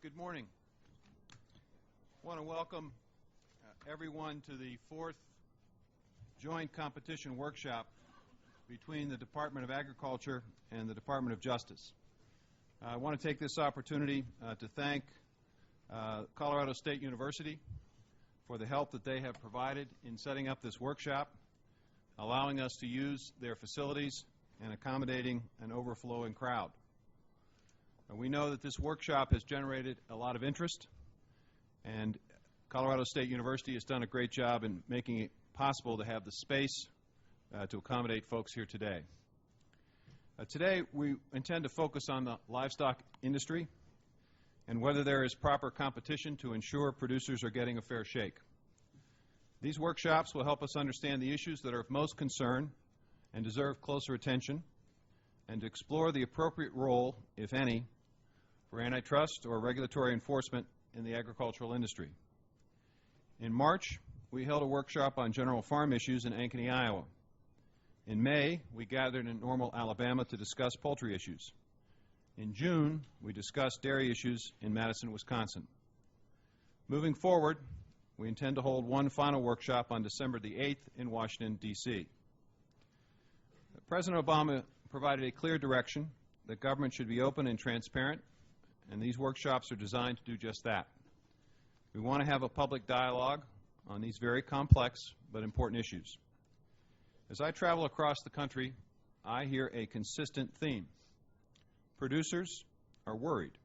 Good morning. I want to welcome everyone to the fourth joint competition workshop between the Department of Agriculture and the Department of Justice. I want to take this opportunity to thank Colorado State University for the help that they have provided in setting up this workshop, allowing us to use their facilities and accommodating an overflowing crowd. We know that this workshop has generated a lot of interest, and Colorado State University has done a great job in making it possible to have the space to accommodate folks here today. Today we intend to focus on the livestock industry and whether there is proper competition to ensure producers are getting a fair shake. These workshops will help us understand the issues that are of most concern and deserve closer attention, and to explore the appropriate role, if any, for antitrust or regulatory enforcement in the agricultural industry. In March, we held a workshop on general farm issues in Ankeny, Iowa. In May, we gathered in Normal, Alabama to discuss poultry issues. In June, we discussed dairy issues in Madison, Wisconsin. Moving forward, we intend to hold one final workshop on December the 8th in Washington, D.C. President Obama provided a clear direction that government should be open and transparent, and these workshops are designed to do just that. We want to have a public dialogue on these very complex but important issues. As I travel across the country, I hear a consistent theme. Producers are worried.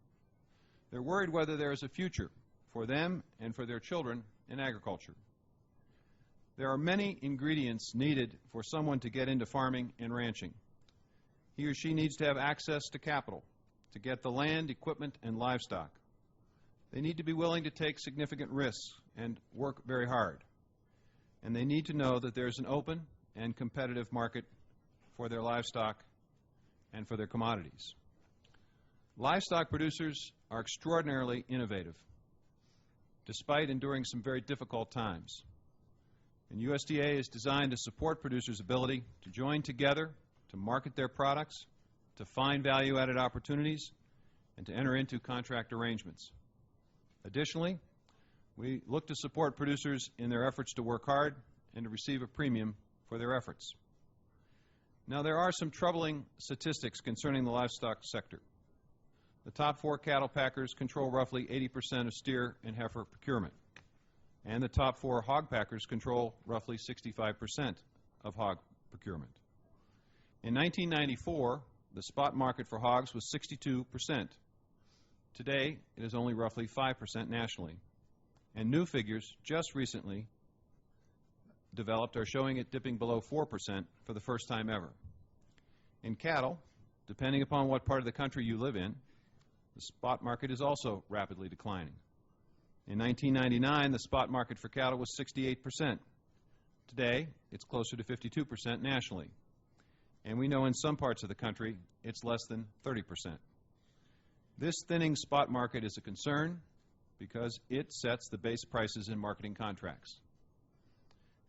They're worried whether there is a future for them and for their children in agriculture. There are many ingredients needed for someone to get into farming and ranching. He or she needs to have access to capital, to get the land, equipment, and livestock. They need to be willing to take significant risks and work very hard. And they need to know that there's an open and competitive market for their livestock and for their commodities. Livestock producers are extraordinarily innovative, despite enduring some very difficult times. And USDA is designed to support producers' ability to join together, to market their products, to find value-added opportunities, and to enter into contract arrangements. Additionally, we look to support producers in their efforts to work hard and to receive a premium for their efforts. Now, there are some troubling statistics concerning the livestock sector. The top four cattle packers control roughly 80% of steer and heifer procurement, and the top four hog packers control roughly 65% of hog procurement. In 1994, the spot market for hogs was 62%. Today, it is only roughly 5% nationally. And new figures just recently developed are showing it dipping below 4% for the first time ever. In cattle, depending upon what part of the country you live in, the spot market is also rapidly declining. In 1999, the spot market for cattle was 68%. Today, it's closer to 52% nationally. And we know in some parts of the country it's less than 30%. This thinning spot market is a concern because it sets the base prices in marketing contracts.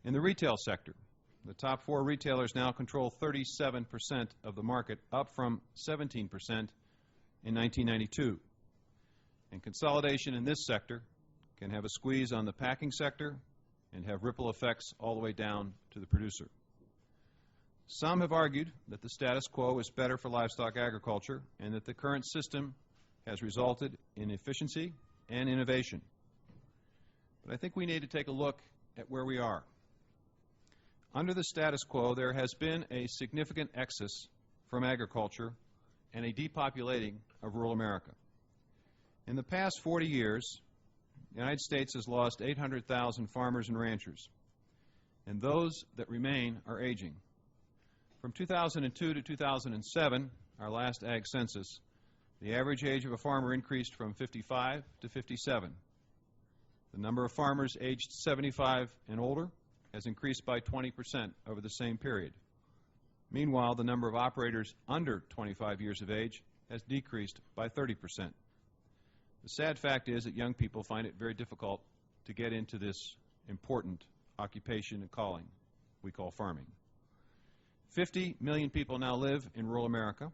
In the retail sector, the top four retailers now control 37% of the market, up from 17% in 1992. And consolidation in this sector can have a squeeze on the packing sector and have ripple effects all the way down to the producer. Some have argued that the status quo is better for livestock agriculture and that the current system has resulted in efficiency and innovation. But I think we need to take a look at where we are. Under the status quo, there has been a significant exodus from agriculture and a depopulating of rural America. In the past 40 years, the United States has lost 800,000 farmers and ranchers, and those that remain are aging. From 2002 to 2007, our last ag census, the average age of a farmer increased from 55 to 57. The number of farmers aged 75 and older has increased by 20% over the same period. Meanwhile, the number of operators under 25 years of age has decreased by 30%. The sad fact is that young people find it very difficult to get into this important occupation and calling we call farming. 50 million people now live in rural America.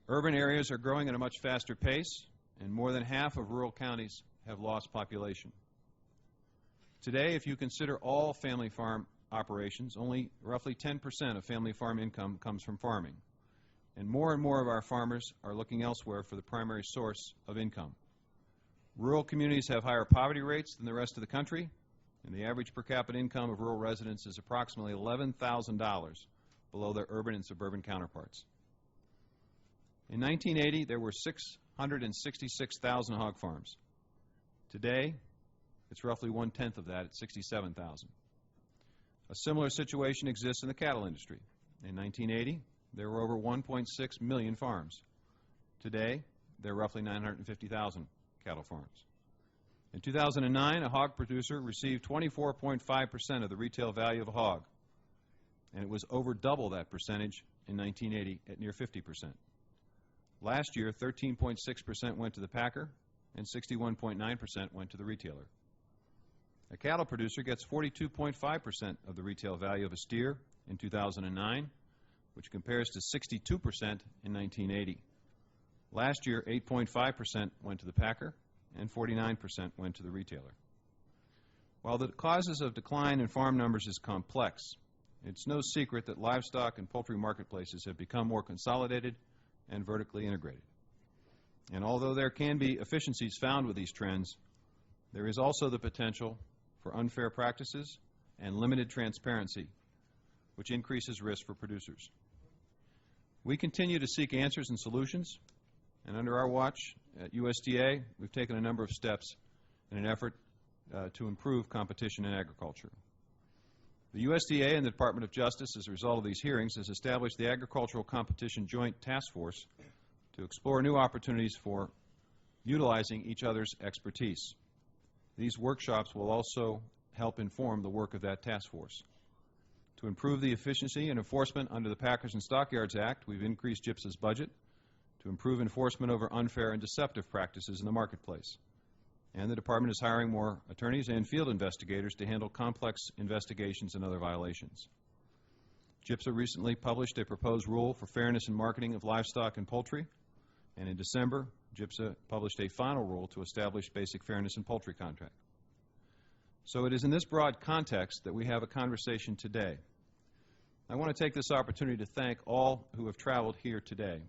Urban areas are growing at a much faster pace, and more than half of rural counties have lost population. Today, if you consider all family farm operations, only roughly 10% of family farm income comes from farming. And more of our farmers are looking elsewhere for the primary source of income. Rural communities have higher poverty rates than the rest of the country, and the average per capita income of rural residents is approximately $11,000 below their urban and suburban counterparts. In 1980, there were 666,000 hog farms. Today, it's roughly one-tenth of that at 67,000. A similar situation exists in the cattle industry. In 1980, there were over 1.6 million farms. Today, there are roughly 950,000 cattle farms. In 2009, a hog producer received 24.5% of the retail value of a hog, and it was over double that percentage in 1980 at near 50%. Last year, 13.6% went to the packer, and 61.9% went to the retailer. A cattle producer gets 42.5% of the retail value of a steer in 2009, which compares to 62% in 1980. Last year, 8.5% went to the packer, and 49% went to the retailer. While the causes of decline in farm numbers is complex, it's no secret that livestock and poultry marketplaces have become more consolidated and vertically integrated. And although there can be efficiencies found with these trends, there is also the potential for unfair practices and limited transparency, which increases risk for producers. We continue to seek answers and solutions, and under our watch at USDA, we've taken a number of steps in an effort to improve competition in agriculture. The USDA and the Department of Justice, as a result of these hearings, has established the Agricultural Competition Joint Task Force to explore new opportunities for utilizing each other's expertise. These workshops will also help inform the work of that task force. To improve the efficiency and enforcement under the Packers and Stockyards Act, we've increased GIPSA's budget to improve enforcement over unfair and deceptive practices in the marketplace. And the Department is hiring more attorneys and field investigators to handle complex investigations and other violations. GIPSA recently published a proposed rule for fairness in marketing of livestock and poultry, and in December, GIPSA published a final rule to establish basic fairness in poultry contract. So it is in this broad context that we have a conversation today. I want to take this opportunity to thank all who have traveled here today,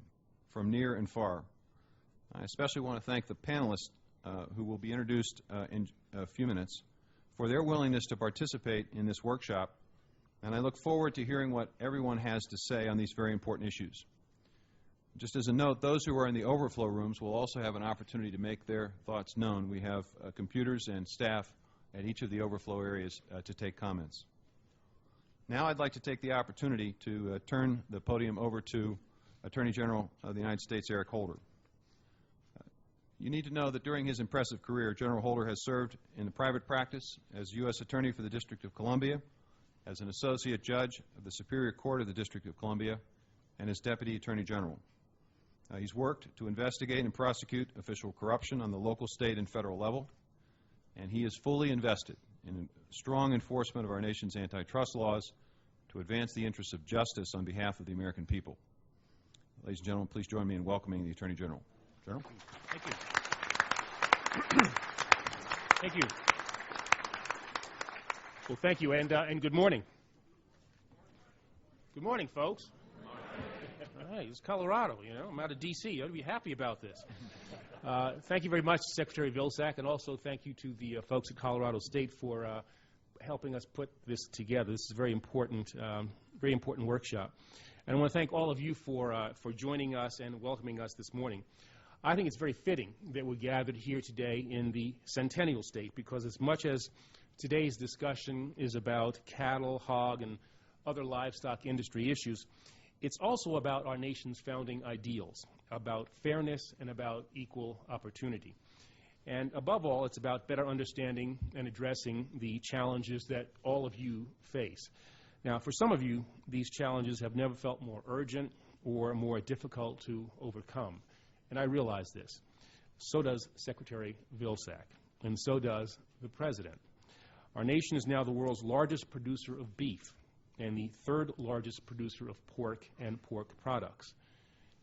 from near and far. I especially want to thank the panelists who will be introduced in a few minutes for their willingness to participate in this workshop, and I look forward to hearing what everyone has to say on these very important issues. Just as a note, those who are in the overflow rooms will also have an opportunity to make their thoughts known. We have computers and staff at each of the overflow areas to take comments. Now I'd like to take the opportunity to turn the podium over to Attorney General of the United States, Eric Holder. You need to know that during his impressive career, General Holder has served in the private practice as U.S. Attorney for the District of Columbia, as an Associate Judge of the Superior Court of the District of Columbia, and as Deputy Attorney General. He's worked to investigate and prosecute official corruption on the local, state, and federal level, and he is fully invested in strong enforcement of our nation's antitrust laws to advance the interests of justice on behalf of the American people. Ladies and gentlemen, please join me in welcoming the Attorney General. General? Thank you. Thank you. Well, thank you, and good morning. Good morning, folks. All right, it's Colorado, you know. I'm out of D.C. You ought to be happy about this. Thank you very much, Secretary Vilsack, and also thank you to the folks at Colorado State for helping us put this together. This is a very important workshop. And I want to thank all of you for joining us and welcoming us this morning. I think it's very fitting that we're gathered here today in the Centennial State, because as much as today's discussion is about cattle, hog, and other livestock industry issues, it's also about our nation's founding ideals, about fairness and about equal opportunity. And above all, it's about better understanding and addressing the challenges that all of you face. Now, for some of you, these challenges have never felt more urgent or more difficult to overcome. And I realize this. So does Secretary Vilsack, and so does the President. Our nation is now the world's largest producer of beef and the third largest producer of pork and pork products.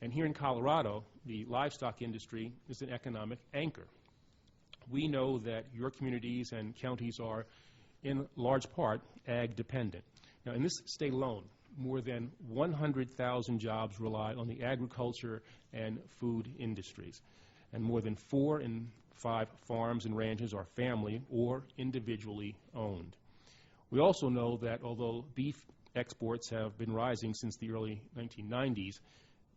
And here in Colorado, the livestock industry is an economic anchor. We know that your communities and counties are, in large part, ag dependent. Now, in this state alone, more than 100,000 jobs rely on the agriculture and food industries. And more than 4 in 5 farms and ranches are family or individually owned. We also know that although beef exports have been rising since the early 1990s,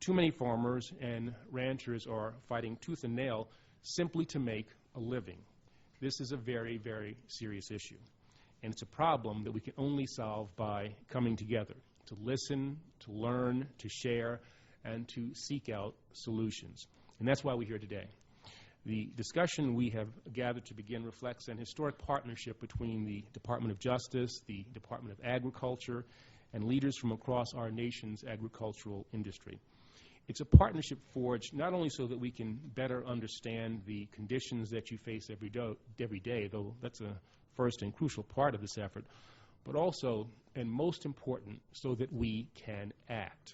too many farmers and ranchers are fighting tooth and nail simply to make a living. This is a very, very serious issue. And it's a problem that we can only solve by coming together, to listen, to learn, to share, and to seek out solutions. And that's why we're here today. The discussion we have gathered to begin reflects an historic partnership between the Department of Justice, the Department of Agriculture, and leaders from across our nation's agricultural industry. It's a partnership forged not only so that we can better understand the conditions that you face every day, though that's a first and crucial part of this effort, but also, and most important, so that we can act.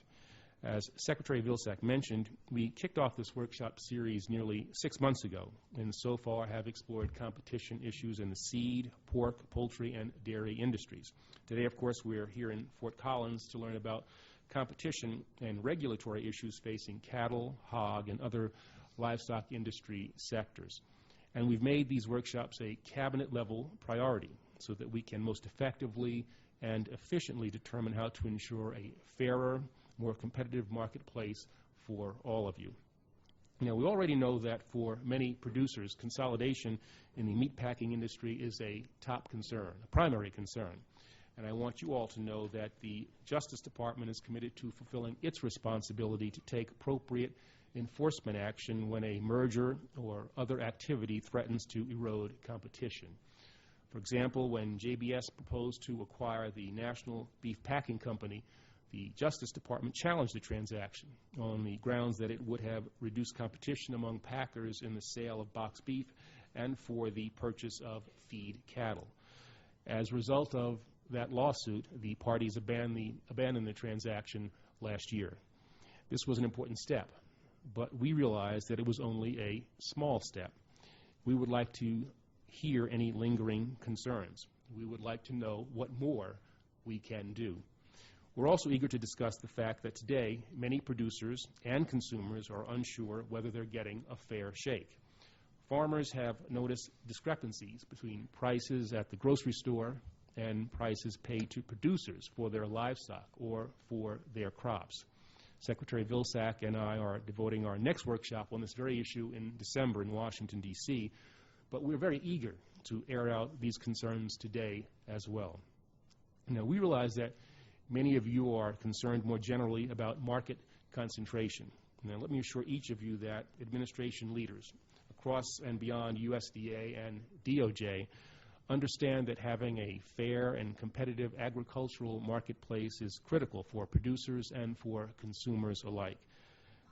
As Secretary Vilsack mentioned, we kicked off this workshop series nearly 6 months ago, and so far have explored competition issues in the seed, pork, poultry, and dairy industries. Today, of course, we're here in Fort Collins to learn about competition and regulatory issues facing cattle, hog, and other livestock industry sectors. And we've made these workshops a cabinet-level priority so that we can most effectively and efficiently determine how to ensure a fairer, more competitive marketplace for all of you. Now, we already know that for many producers, consolidation in the meatpacking industry is a top concern, a primary concern. And I want you all to know that the Justice Department is committed to fulfilling its responsibility to take appropriate enforcement action when a merger or other activity threatens to erode competition. For example, when JBS proposed to acquire the National Beef Packing Company, the Justice Department challenged the transaction on the grounds that it would have reduced competition among packers in the sale of boxed beef and for the purchase of feed cattle. As a result of that lawsuit, the parties abandoned the transaction last year. This was an important step, but we realized that it was only a small step. We would like to hear any lingering concerns. We would like to know what more we can do. We're also eager to discuss the fact that today many producers and consumers are unsure whether they're getting a fair shake. Farmers have noticed discrepancies between prices at the grocery store and prices paid to producers for their livestock or for their crops. Secretary Vilsack and I are devoting our next workshop on this very issue in December in Washington, D.C., but we're very eager to air out these concerns today as well. Now, we realize that many of you are concerned more generally about market concentration. Now, let me assure each of you that administration leaders across and beyond USDA and DOJ understand that having a fair and competitive agricultural marketplace is critical for producers and for consumers alike.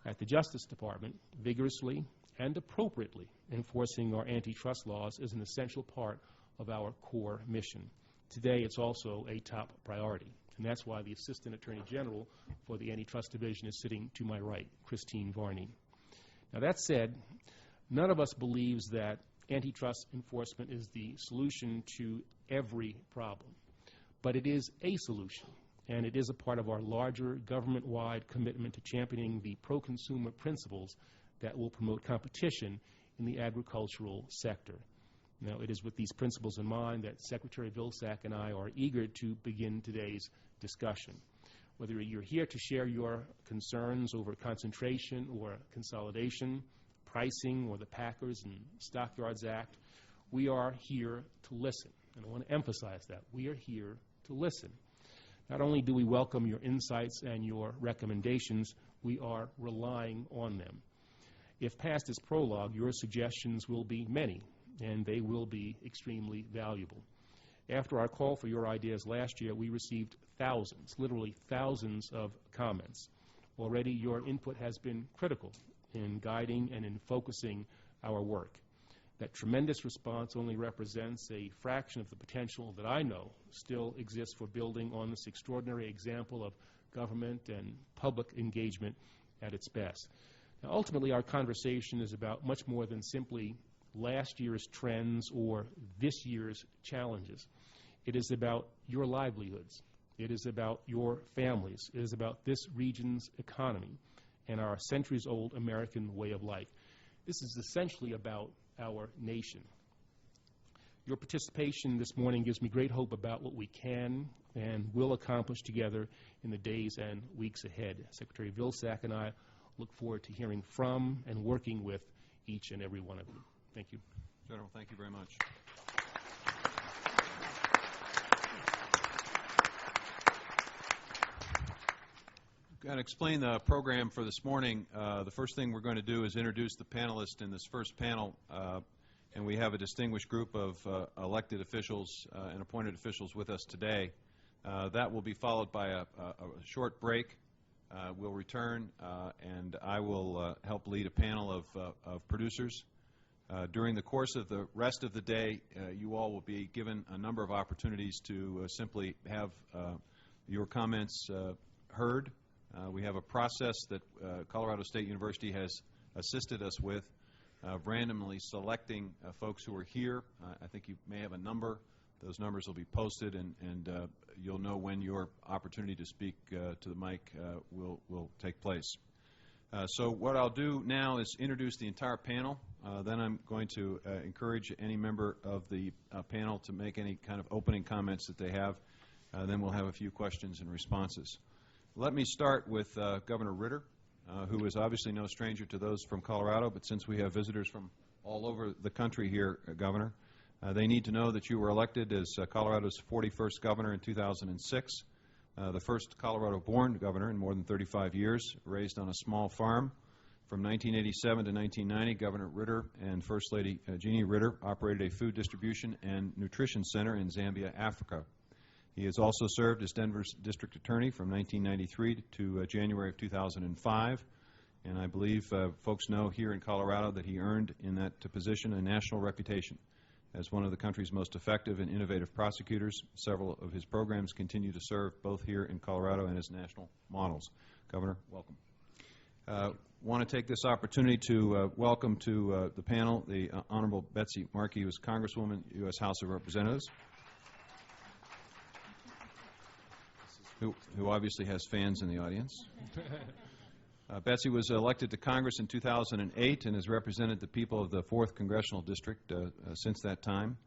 At the Justice Department, vigorously and appropriately enforcing our antitrust laws is an essential part of our core mission. Today, it's also a top priority, and that's why the Assistant Attorney General for the Antitrust Division is sitting to my right, Christine Varney. Now, that said, none of us believes that antitrust enforcement is the solution to every problem, but it is a solution, and it is a part of our larger government-wide commitment to championing the pro-consumer principles that will promote competition in the agricultural sector. Now, it is with these principles in mind that Secretary Vilsack and I are eager to begin today's discussion. Whether you're here to share your concerns over concentration or consolidation, pricing, or the Packers and Stockyards Act, we are here to listen. And I want to emphasize that. We are here to listen. Not only do we welcome your insights and your recommendations, we are relying on them. If past as prologue, your suggestions will be many, and they will be extremely valuable. After our call for your ideas last year, we received thousands, literally thousands of comments. Already your input has been critical in guiding and in focusing our work. That tremendous response only represents a fraction of the potential that I know still exists for building on this extraordinary example of government and public engagement at its best. Now, ultimately, our conversation is about much more than simply last year's trends or this year's challenges. It is about your livelihoods. It is about your families. It is about this region's economy and our centuries-old American way of life. This is essentially about our nation. Your participation this morning gives me great hope about what we can and will accomplish together in the days and weeks ahead. Secretary Vilsack and I look forward to hearing from and working with each and every one of you. Thank you. General, thank you very much. I'm going to explain the program for this morning. The first thing we're going to do is introduce the panelists in this first panel, and we have a distinguished group of elected officials and appointed officials with us today. That will be followed by a short break. We'll return, and I will help lead a panel of producers. During the course of the rest of the day, you all will be given a number of opportunities to simply have your comments heard. We have a process that Colorado State University has assisted us with, randomly selecting folks who are here. I think you may have a number. Those numbers will be posted, and you'll know when your opportunity to speak to the mic will take place. So what I'll do now is introduce the entire panel. Then I'm going to encourage any member of the panel to make any kind of opening comments that they have. Then we'll have a few questions and responses. Let me start with Governor Ritter, who is obviously no stranger to those from Colorado, but since we have visitors from all over the country here, Governor, they need to know that you were elected as Colorado's 41st governor in 2006, the first Colorado-born governor in more than 35 years, raised on a small farm. From 1987 to 1990, Governor Ritter and First Lady Jeannie Ritter operated a food distribution and nutrition center in Zambia, Africa. He has also served as Denver's district attorney from 1993 to January of 2005. And I believe folks know here in Colorado that he earned in that position a national reputation as one of the country's most effective and innovative prosecutors. Several of his programs continue to serve both here in Colorado and as national models. Governor, welcome. Want to take this opportunity to welcome to the panel the Honorable Betsy Marquis, who is Congresswoman, U.S. House of Representatives, who obviously has fans in the audience. Betsy was elected to Congress in 2008 and has represented the people of the 4th Congressional District since that time.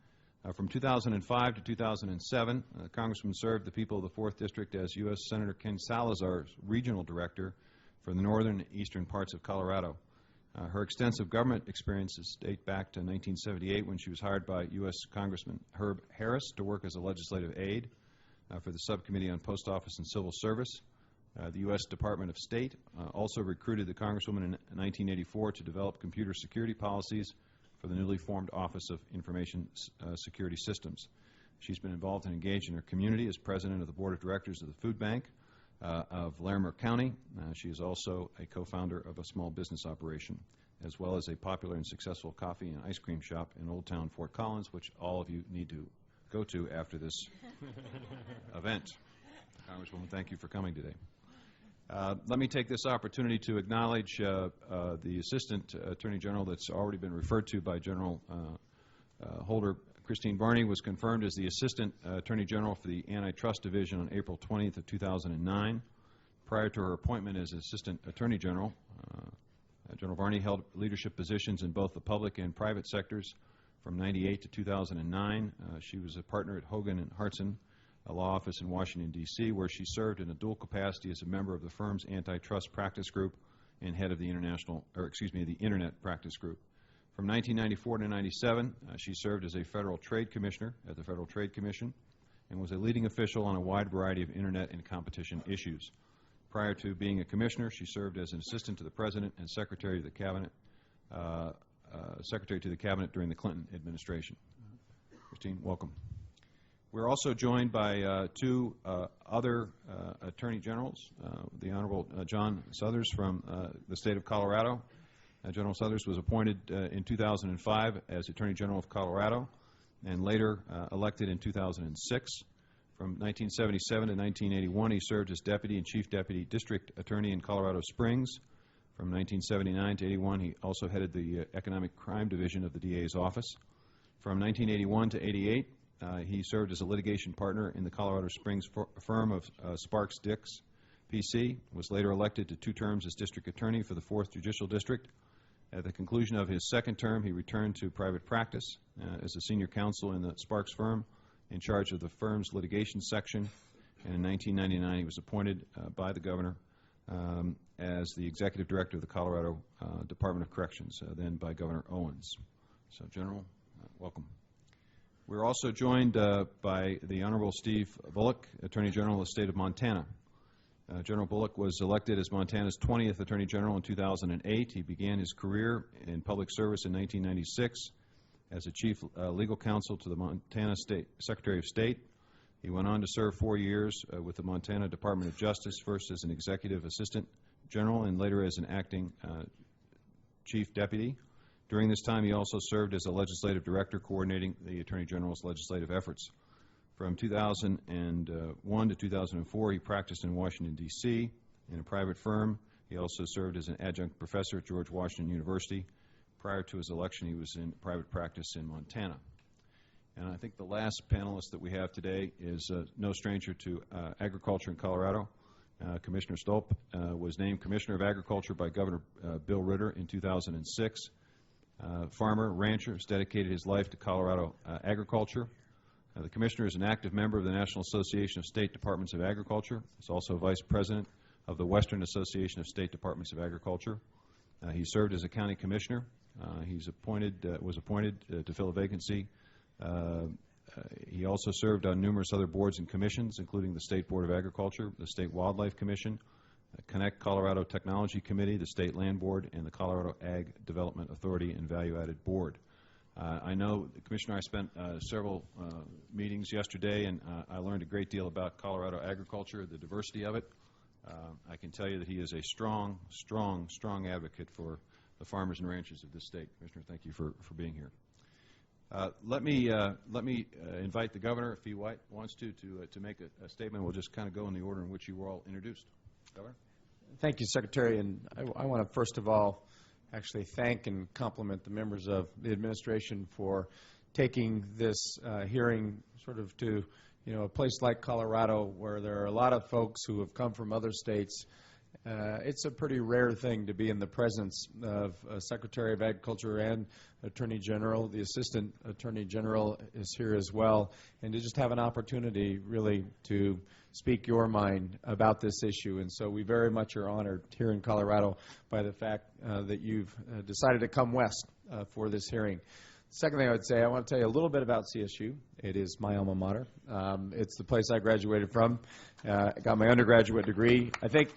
From 2005 to 2007, the Congresswoman served the people of the 4th District as U.S. Senator Ken Salazar's Regional Director for the northern and eastern parts of Colorado. Her extensive government experiences date back to 1978 when she was hired by U.S. Congressman Herb Harris to work as a legislative aide for the Subcommittee on Post Office and Civil Service. The U.S. Department of State also recruited the Congresswoman in 1984 to develop computer security policies for the newly formed Office of Information Security Systems. She's been involved and engaged in her community as president of the Board of Directors of the Food Bank of Larimer County. She is also a co-founder of a small business operation, as well as a popular and successful coffee and ice cream shop in Old Town Fort Collins, which all of you need to go to after this event. Congresswoman, thank you for coming today. Let me take this opportunity to acknowledge the Assistant Attorney General that's already been referred to by General Holder. Christine Varney was confirmed as the Assistant Attorney General for the Antitrust Division on April 20th of 2009. Prior to her appointment as Assistant Attorney General, General Varney held leadership positions in both the public and private sectors from 1998 to 2009. She was a partner at Hogan and Hartson, a law office in Washington, D.C., where she served in a dual capacity as a member of the firm's antitrust practice group and head of the the Internet practice group. From 1994 to 1997, she served as a federal trade commissioner at the Federal Trade Commission and was a leading official on a wide variety of Internet and competition issues. Prior to being a commissioner, she served as an assistant to the President and Secretary to the Cabinet during the Clinton administration. Christine, welcome. We're also joined by two other Attorney Generals, the Honorable John Suthers from the state of Colorado. General Suthers was appointed in 2005 as Attorney General of Colorado and later elected in 2006. From 1977 to 1981, he served as Deputy and Chief Deputy District Attorney in Colorado Springs From 1979 to 81, he also headed the Economic Crime Division of the DA's office. From 1981 to 88, he served as a litigation partner in the Colorado Springs firm of Sparks Dix, PC, was later elected to 2 terms as district attorney for the 4th Judicial District. At the conclusion of his 2nd term, he returned to private practice as a senior counsel in the Sparks firm, in charge of the firm's litigation section. And in 1999, he was appointed by the governor as the executive director of the Colorado Department of Corrections, then by Governor Owens. So, General, welcome. We're also joined by the Honorable Steve Bullock, Attorney General of the state of Montana. General Bullock was elected as Montana's 20th Attorney General in 2008. He began his career in public service in 1996 as a chief legal counsel to the Montana Secretary of State. He went on to serve 4 years with the Montana Department of Justice, first as an executive assistant general and later as an acting chief deputy. During this time, he also served as a legislative director coordinating the Attorney General's legislative efforts. From 2001 to 2004, he practiced in Washington, D.C. in a private firm. He also served as an adjunct professor at George Washington University. Prior to his election, he was in private practice in Montana. And I think the last panelist that we have today is no stranger to agriculture in Colorado. Commissioner Stolp was named Commissioner of Agriculture by Governor Bill Ritter in 2006. Farmer, rancher, has dedicated his life to Colorado agriculture. The Commissioner is an active member of the National Association of State Departments of Agriculture. He's also Vice President of the Western Association of State Departments of Agriculture. He served as a county commissioner. Was appointed to fill a vacancy. He also served on numerous other boards and commissions, including the State Board of Agriculture, the State Wildlife Commission, Connect Colorado Technology Committee, the State Land Board, and the Colorado Ag Development Authority and Value Added Board. I know, Commissioner, I spent several meetings yesterday, and I learned a great deal about Colorado agriculture, the diversity of it. I can tell you that he is a strong advocate for the farmers and ranchers of this state. Commissioner, thank you for being here. Let me invite the governor, if he wants to make a statement. We'll just kind of go in the order in which you were all introduced. Governor? Thank you, Secretary. And I want to first of all actually thank and compliment the members of the administration for taking this hearing sort of to a place like Colorado, where there are a lot of folks who have come from other states. It's a pretty rare thing to be in the presence of a Secretary of Agriculture and Attorney General. The Assistant Attorney General is here as well, and to just have an opportunity really to speak your mind about this issue. And so we very much are honored here in Colorado by the fact that you've decided to come west for this hearing. Second thing I would say, I want to tell you a little bit about CSU. It is my alma mater. It's the place I graduated from. I got my undergraduate degree. I think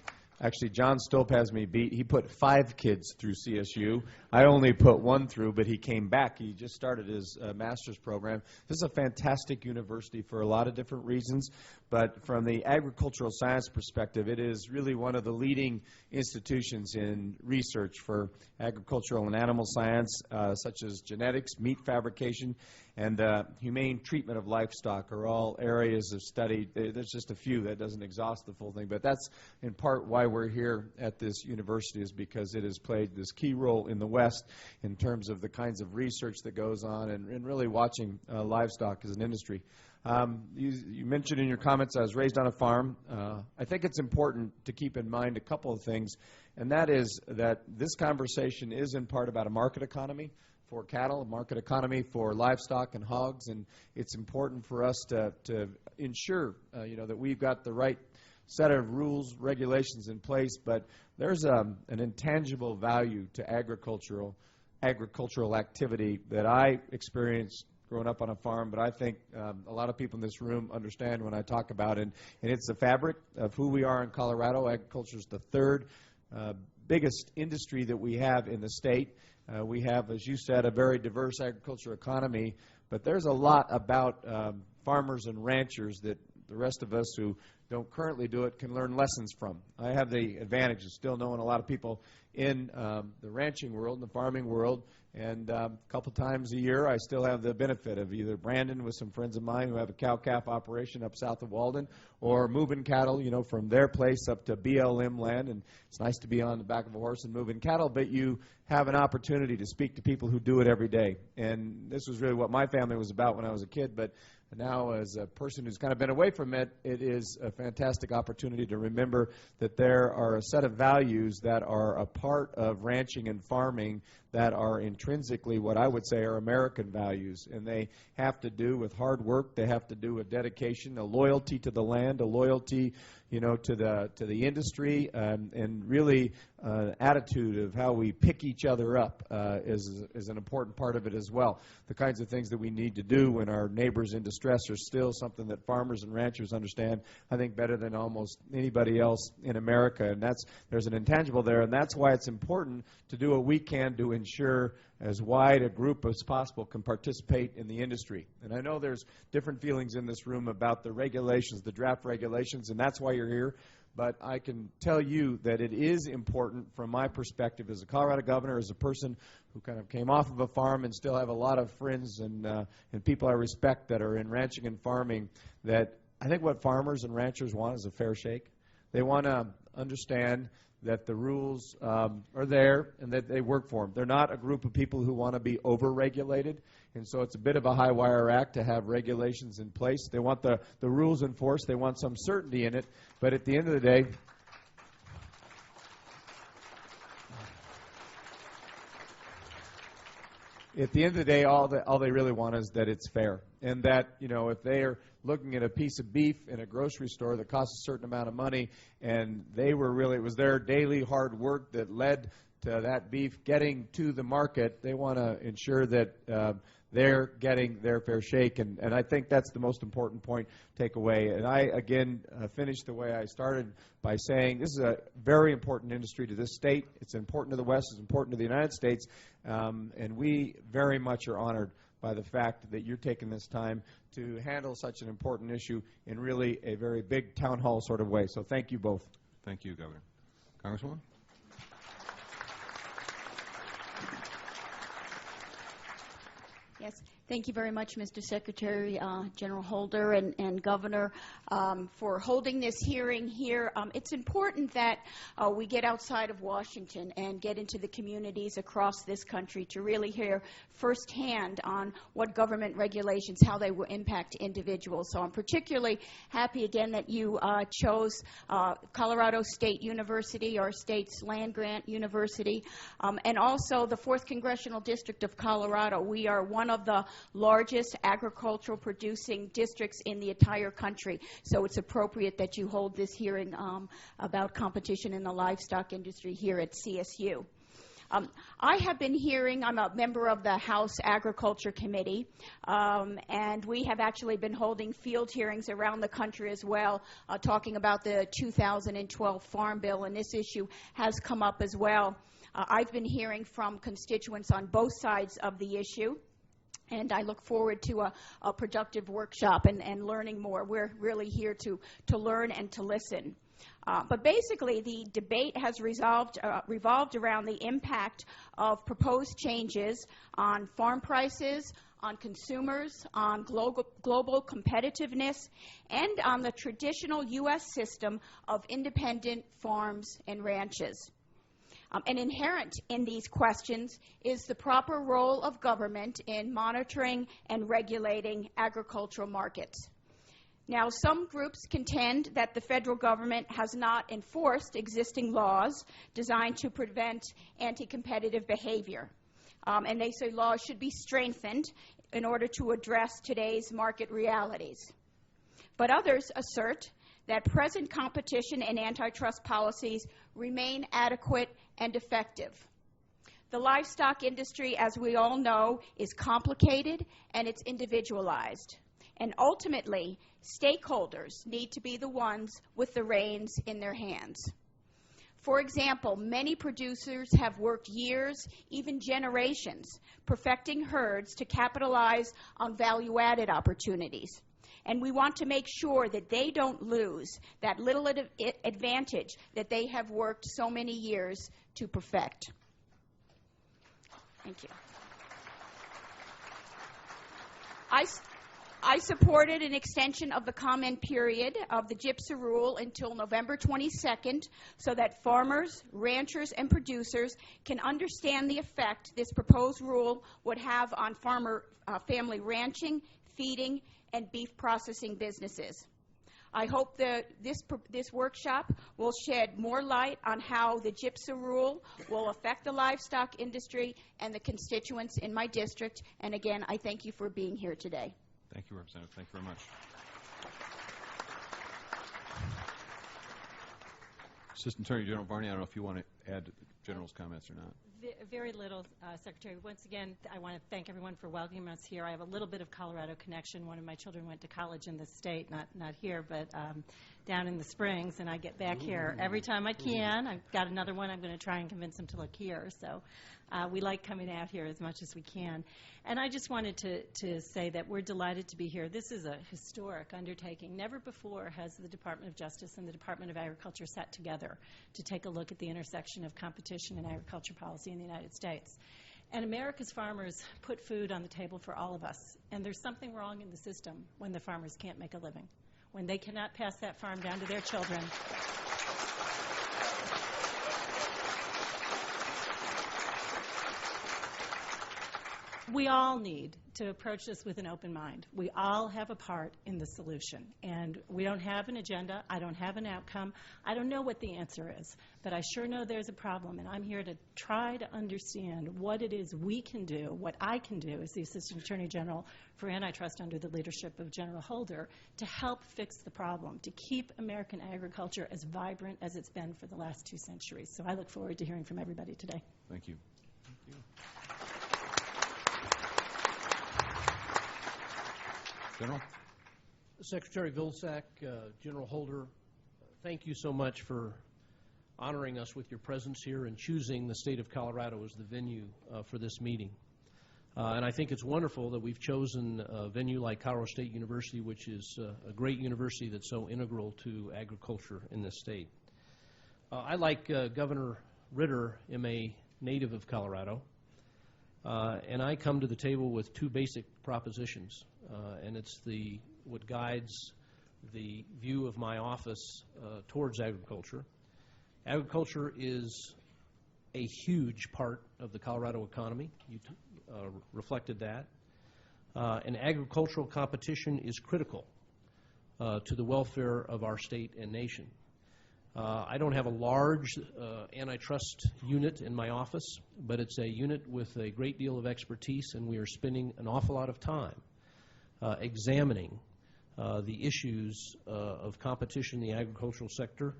actually John Stolp has me beat. He put 5 kids through CSU. I only put 1 through, but he came back. He just started his master's program. This is a fantastic university for a lot of different reasons, but from the agricultural science perspective, it is really one of the leading institutions in research for agricultural and animal science, such as genetics, meat fabrication, and humane treatment of livestock are all areas of study. There's just a few. That doesn't exhaust the full thing, but that's in part why we're here at this university, is because it has played this key role in the West in terms of the kinds of research that goes on and really watching livestock as an industry. You mentioned in your comments I was raised on a farm. I think it's important to keep in mind a couple of things, and that is that this conversation is in part about a market economy for cattle, a market economy for livestock and hogs, and it's important for us to ensure that we've got the right set of rules, regulations in place, but there's an intangible value to agricultural activity that I experienced growing up on a farm, but I think a lot of people in this room understand when I talk about it, and it's the fabric of who we are in Colorado. Agriculture is the 3rd biggest industry that we have in the state. We have, as you said, a very diverse agriculture economy, but there's a lot about farmers and ranchers that the rest of us who don't currently do it can learn lessons from. I have the advantage of still knowing a lot of people in the ranching world, the farming world, And a couple times a year, I still have the benefit of either Brandon with some friends of mine who have a cow-calf operation up south of Walden, or moving cattle, from their place up to BLM land. And it's nice to be on the back of a horse and moving cattle, but you have an opportunity to speak to people who do it every day. And this was really what my family was about when I was a kid, but now as a person who's kind of been away from it, it is a fantastic opportunity to remember that there are a set of values that are a part of ranching and farming that are intrinsically what I would say are American values. And they have to do with hard work, they have to do with dedication, a loyalty to the land, a loyalty to the industry, and really attitude of how we pick each other up is an important part of it as well. The kinds of things that we need to do when our neighbors in distress are still something that farmers and ranchers understand, I think, better than almost anybody else in America. And there's an intangible there, and that's why it's important to do what we can to ensure as wide a group as possible can participate in the industry. And I know there's different feelings in this room about the regulations, the draft regulations, and that's why you're here. But I can tell you that it is important from my perspective as a Colorado governor, as a person who kind of came off of a farm and still have a lot of friends and people I respect that are in ranching and farming, that I think what farmers and ranchers want is a fair shake. They want to understand that the rules are there and that they work for them. They're not a group of people who want to be over-regulated, and so it's a bit of a high-wire act to have regulations in place. They want the rules enforced. They want some certainty in it, but at the end of the day, all they really want is that it's fair, and that if they are looking at a piece of beef in a grocery store that costs a certain amount of money, and it was their daily hard work that led to that beef getting to the market, they want to ensure that they're getting their fair shake, and I think that's the most important point take away. And I, again, finished the way I started by saying this is a very important industry to this state. It's important to the West. It's important to the United States, and we very much are honored by the fact that you're taking this time to handle such an important issue in really a very big town hall sort of way. So thank you both. Thank you, Governor. Congresswoman? Yes, thank you very much, Mr. Secretary, General Holder, and Governor, for holding this hearing here. It's important that we get outside of Washington and get into the communities across this country to really hear firsthand on what government regulations, how they will impact individuals. So I'm particularly happy again that you chose Colorado State University, our state's land-grant university, and also the 4th Congressional District of Colorado. We are one of the largest agricultural producing districts in the entire country. So it's appropriate that you hold this hearing about competition in the livestock industry here at CSU. I have been hearing, I'm a member of the House Agriculture Committee, and we have actually been holding field hearings around the country as well, talking about the 2012 Farm Bill, and this issue has come up as well. I've been hearing from constituents on both sides of the issue, and I look forward to a productive workshop and learning more. We're really here to learn and to listen. But basically, the debate has revolved around the impact of proposed changes on farm prices, on consumers, on global competitiveness, and on the traditional U.S. system of independent farms and ranches. And inherent in these questions is the proper role of government in monitoring and regulating agricultural markets. Now, some groups contend that the federal government has not enforced existing laws designed to prevent anti-competitive behavior. And they say laws should be strengthened in order to address today's market realities. But others assert that present competition and antitrust policies remain adequate and effective. The livestock industry, as we all know, is complicated and it's individualized. And ultimately, stakeholders need to be the ones with the reins in their hands. For example, many producers have worked years, even generations, perfecting herds to capitalize on value-added opportunities. And we want to make sure that they don't lose that little advantage that they have worked so many years to perfect. Thank you. I supported an extension of the comment period of the GIPSA rule until November 22nd so that farmers, ranchers, and producers can understand the effect this proposed rule would have on farmer family ranching, feeding, and beef processing businesses. I hope that this workshop will shed more light on how the GIPSA rule will affect the livestock industry and the constituents in my district. And again, I thank you for being here today. Thank you, Representative. Thank you very much. Assistant Attorney General Barney, I don't know if you want to add to the General's comments or not. Very little, Secretary. Once again, I want to thank everyone for welcoming us here. I have a little bit of Colorado connection. One of my children went to college in the state, not here, but down in the Springs, and I get back here every time I can. I've got another one. I'm going to try and convince him to look here. So we like coming out here as much as we can. And I just wanted to say that we're delighted to be here. This is a historic undertaking. Never before has the Department of Justice and the Department of Agriculture sat together to take a look at the intersection of competition and agriculture policy in the United States. And America's farmers put food on the table for all of us. And there's something wrong in the system when the farmers can't make a living, when they cannot pass that farm down to their children. We all need to approach this with an open mind. We all have a part in the solution. And we don't have an agenda. I don't have an outcome. I don't know what the answer is. But I sure know there's a problem. And I'm here to try to understand what it is we can do, what I can do as the Assistant Attorney General for Antitrust under the leadership of General Holder, to help fix the problem, to keep American agriculture as vibrant as it's been for the last 2 centuries. So I look forward to hearing from everybody today. Thank you. General? Secretary Vilsack, General Holder, thank you so much for honoring us with your presence here and choosing the state of Colorado as the venue for this meeting. And I think it's wonderful that we've chosen a venue like Colorado State University, which is a great university that's so integral to agriculture in this state. I, like Governor Ritter, am a native of Colorado, and I come to the table with 2 basic propositions. And it's what guides the view of my office towards agriculture. Agriculture is a huge part of the Colorado economy. You reflected that. And agricultural competition is critical to the welfare of our state and nation. I don't have a large antitrust unit in my office, but it's a unit with a great deal of expertise, and we are spending an awful lot of time examining the issues of competition in the agricultural sector,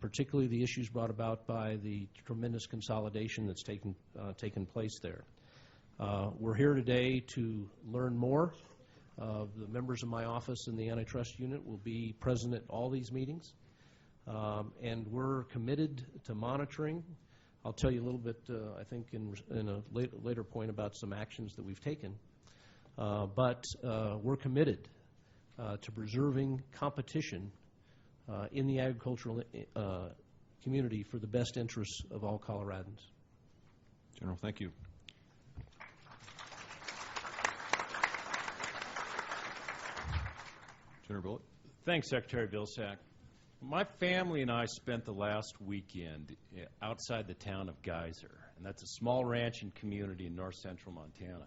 particularly the issues brought about by the tremendous consolidation that's taken place there. We're here today to learn more. The members of my office in the antitrust unit will be present at all these meetings, and we're committed to monitoring. I'll tell you a little bit, I think, in a later point about some actions that we've taken. But we're committed to preserving competition in the agricultural community for the best interests of all Coloradans. General, thank you. Senator Bullock. Thanks, Secretary Vilsack. My family and I spent the last weekend outside the town of Geyser, and that's a small ranching community in north central Montana.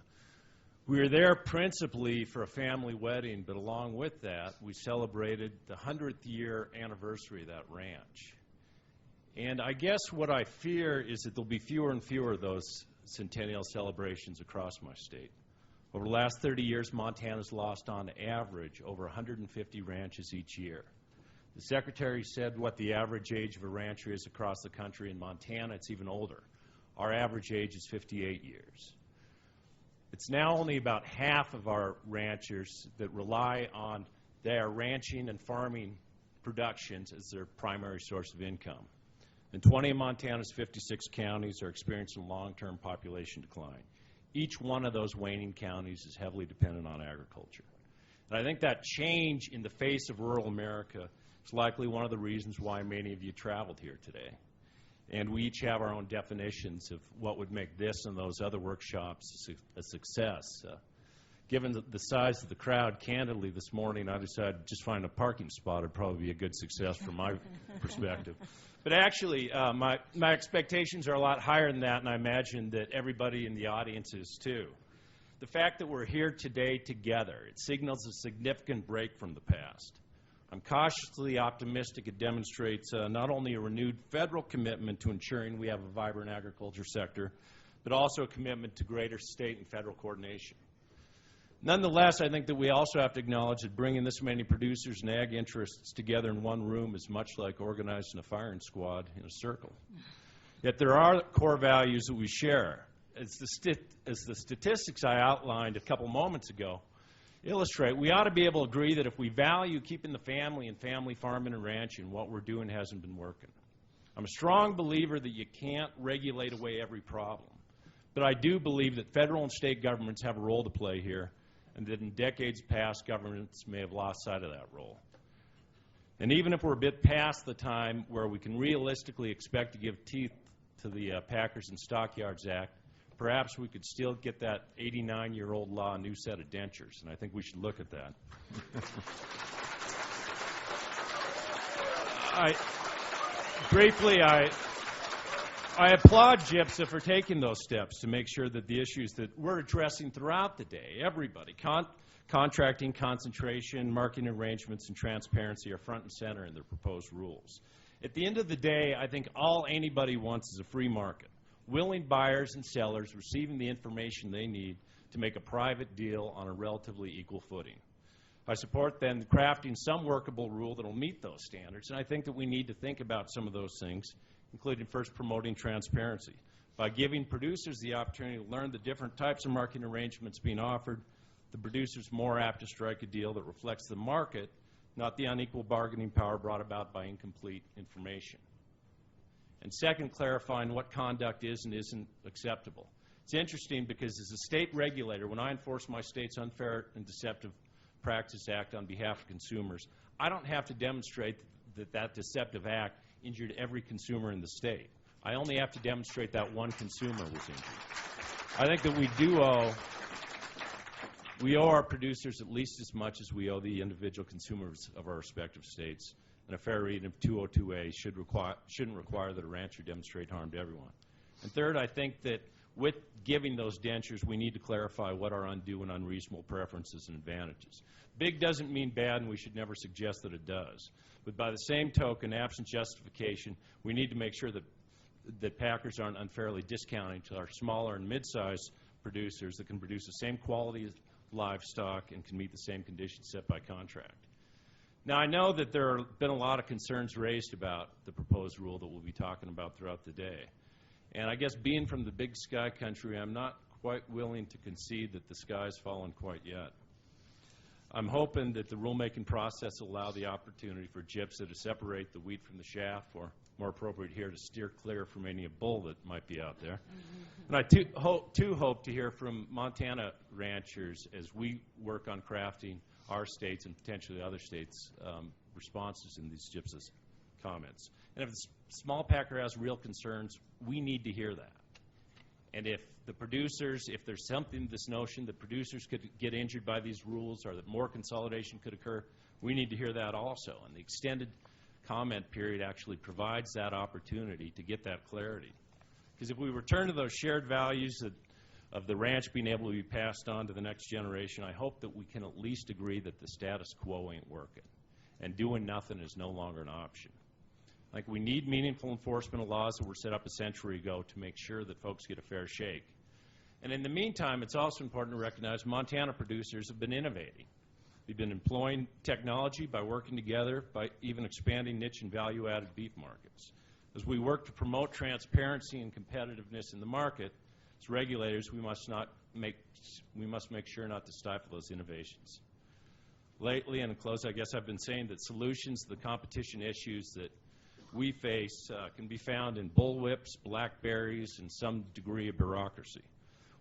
We were there principally for a family wedding, but along with that, we celebrated the 100th year anniversary of that ranch. And I guess what I fear is that there'll be fewer and fewer of those centennial celebrations across my state. Over the last 30 years, Montana's lost on average over 150 ranches each year. The Secretary said what the average age of a rancher is across the country. In Montana, it's even older. Our average age is 58 years. It's now only about half of our ranchers that rely on their ranching and farming productions as their primary source of income. And 20 of Montana's 56 counties are experiencing long-term population decline. Each one of those waning counties is heavily dependent on agriculture. And I think that change in the face of rural America is likely one of the reasons why many of you traveled here today. And we each have our own definitions of what would make this and those other workshops a success. given the size of the crowd, candidly, this morning, I decided just find a parking spot would probably be a good success from my perspective. But actually, my expectations are a lot higher than that, and I imagine that everybody in the audience is too. The fact that we're here today together, it signals a significant break from the past. I'm cautiously optimistic it demonstrates not only a renewed federal commitment to ensuring we have a vibrant agriculture sector, but also a commitment to greater state and federal coordination. Nonetheless, I think that we also have to acknowledge that bringing this many producers and ag interests together in one room is much like organizing a firing squad in a circle. Yet there are core values that we share. As the statistics I outlined a couple moments ago illustrate, we ought to be able to agree that if we value keeping the family and family farming and ranching, what we're doing hasn't been working. I'm a strong believer that you can't regulate away every problem. But I do believe that federal and state governments have a role to play here, and that in decades past, governments may have lost sight of that role. And even if we're a bit past the time where we can realistically expect to give teeth to the Packers and Stockyards Act, perhaps we could still get that 89-year-old law a new set of dentures, and I think we should look at that. I applaud GIPSA for taking those steps to make sure that the issues that we're addressing throughout the day, everybody, contracting, concentration, marketing arrangements, and transparency are front and center in their proposed rules. At the end of the day, I think all anybody wants is a free market, willing buyers and sellers receiving the information they need to make a private deal on a relatively equal footing. I support then crafting some workable rule that will meet those standards, and I think that we need to think about some of those things, including first promoting transparency. By giving producers the opportunity to learn the different types of marketing arrangements being offered, the producer's more apt to strike a deal that reflects the market, not the unequal bargaining power brought about by incomplete information. And second, clarifying what conduct is and isn't acceptable. It's interesting because as a state regulator, when I enforce my state's Unfair and Deceptive Practice Act on behalf of consumers, I don't have to demonstrate that deceptive act injured every consumer in the state. I only have to demonstrate that one consumer was injured. I think that we owe our producers at least as much as we owe the individual consumers of our respective states. And a fair reading of 202A shouldn't require that a rancher demonstrate harm to everyone. And third, I think that with giving those dentures, we need to clarify what are undue and unreasonable preferences and advantages. Big doesn't mean bad, and we should never suggest that it does. But by the same token, absent justification, we need to make sure that packers aren't unfairly discounting to our smaller and mid-sized producers that can produce the same quality of livestock and can meet the same conditions set by contract. Now, I know that there have been a lot of concerns raised about the proposed rule that we'll be talking about throughout the day. And I guess being from the big sky country, I'm not quite willing to concede that the sky's fallen quite yet. I'm hoping that the rulemaking process will allow the opportunity for GIPSA to separate the wheat from the chaff, or more appropriate here, to steer clear from any bull that might be out there. And I hope to hear from Montana ranchers as we work on crafting our states and potentially other states' responses in these GIPSA comments. And if the small packer has real concerns, we need to hear that. And if the producers, if there's something, this notion that producers could get injured by these rules or that more consolidation could occur, we need to hear that also. And the extended comment period actually provides that opportunity to get that clarity. Because if we return to those shared values of the ranch being able to be passed on to the next generation, I hope that we can at least agree that the status quo ain't working and doing nothing is no longer an option. Like, we need meaningful enforcement of laws that were set up a century ago to make sure that folks get a fair shake. And in the meantime, it's also important to recognize Montana producers have been innovating. They've been employing technology by working together, by even expanding niche and value-added beef markets. As we work to promote transparency and competitiveness in the market, as regulators, we must make sure not to stifle those innovations. Lately, and in close, I guess I've been saying that solutions to the competition issues that we face can be found in bullwhips, blackberries, and some degree of bureaucracy.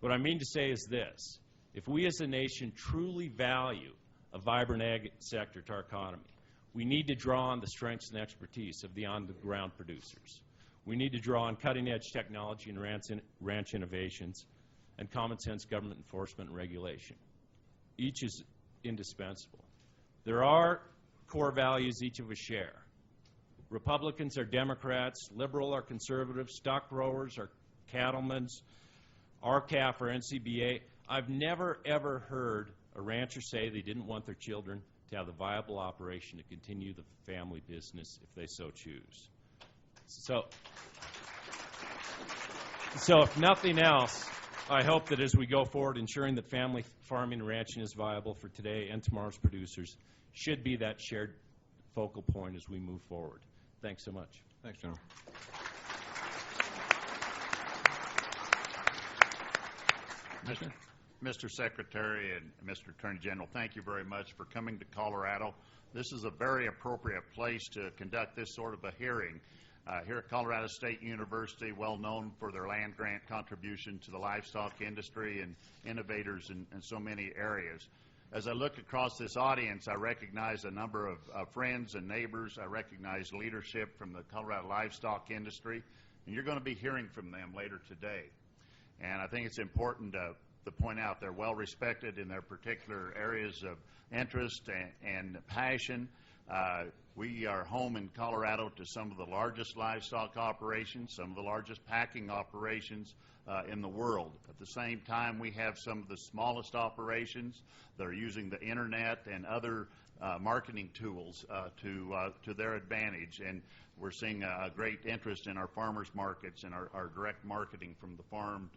What I mean to say is this: if we as a nation truly value a vibrant ag sector to our economy, we need to draw on the strengths and expertise of the on-the-ground producers. We need to draw on cutting-edge technology and ranch innovations and common-sense government enforcement and regulation. each is indispensable. There are core values each of us share. Republicans are Democrats, liberal are conservatives, stock growers are cattlemen, RCAF or NCBA. I've never, ever heard a rancher say they didn't want their children to have the viable operation to continue the family business if they so choose. So if nothing else, I hope that as we go forward, ensuring that family farming and ranching is viable for today and tomorrow's producers should be that shared focal point as we move forward. Thanks so much. Thanks, General. Mr. Secretary and Mr. Attorney General, thank you very much for coming to Colorado. This is a very appropriate place to conduct this sort of a hearing. Here at Colorado State University, well known for their land grant contribution to the livestock industry and innovators in so many areas. As I look across this audience, I recognize a number of friends and neighbors. I recognize leadership from the Colorado livestock industry, and you're going to be hearing from them later today. And I think it's important to point out they're well respected in their particular areas of interest and passion. We are home in Colorado to some of the largest livestock operations, some of the largest packing operations in the world. At the same time, we have some of the smallest operations that are using the internet and other marketing tools to their advantage. And we're seeing a great interest in our farmers markets and our direct marketing from the farm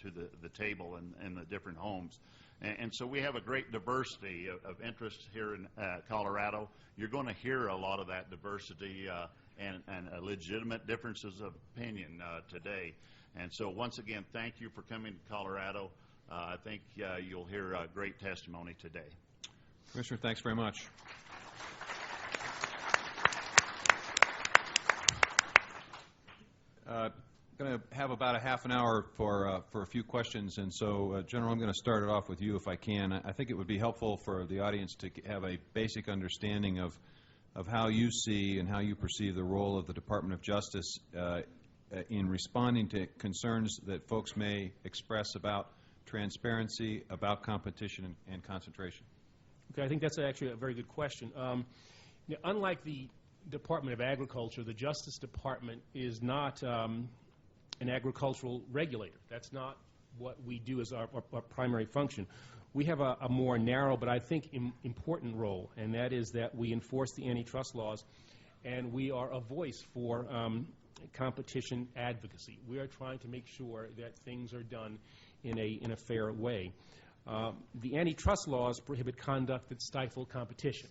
to the table and the different homes. And so we have a great diversity of interests here in Colorado. You're going to hear a lot of that diversity and legitimate differences of opinion today. And so once again, thank you for coming to Colorado. I think you'll hear great testimony today. Commissioner, thanks very much. Going to have about a half an hour for a few questions, and so General, I'm going to start it off with you if I can. I think it would be helpful for the audience to have a basic understanding of how you see and how you perceive the role of the Department of Justice in responding to concerns that folks may express about transparency, about competition and concentration. Okay, I think that's actually a very good question. Unlike the Department of Agriculture, the Justice Department is not an agricultural regulator. That's not what we do as our primary function. We have a more narrow but I think important role, and that is that we enforce the antitrust laws, and we are a voice for competition advocacy. We are trying to make sure that things are done in a fair way. The antitrust laws prohibit conduct that stifle competition.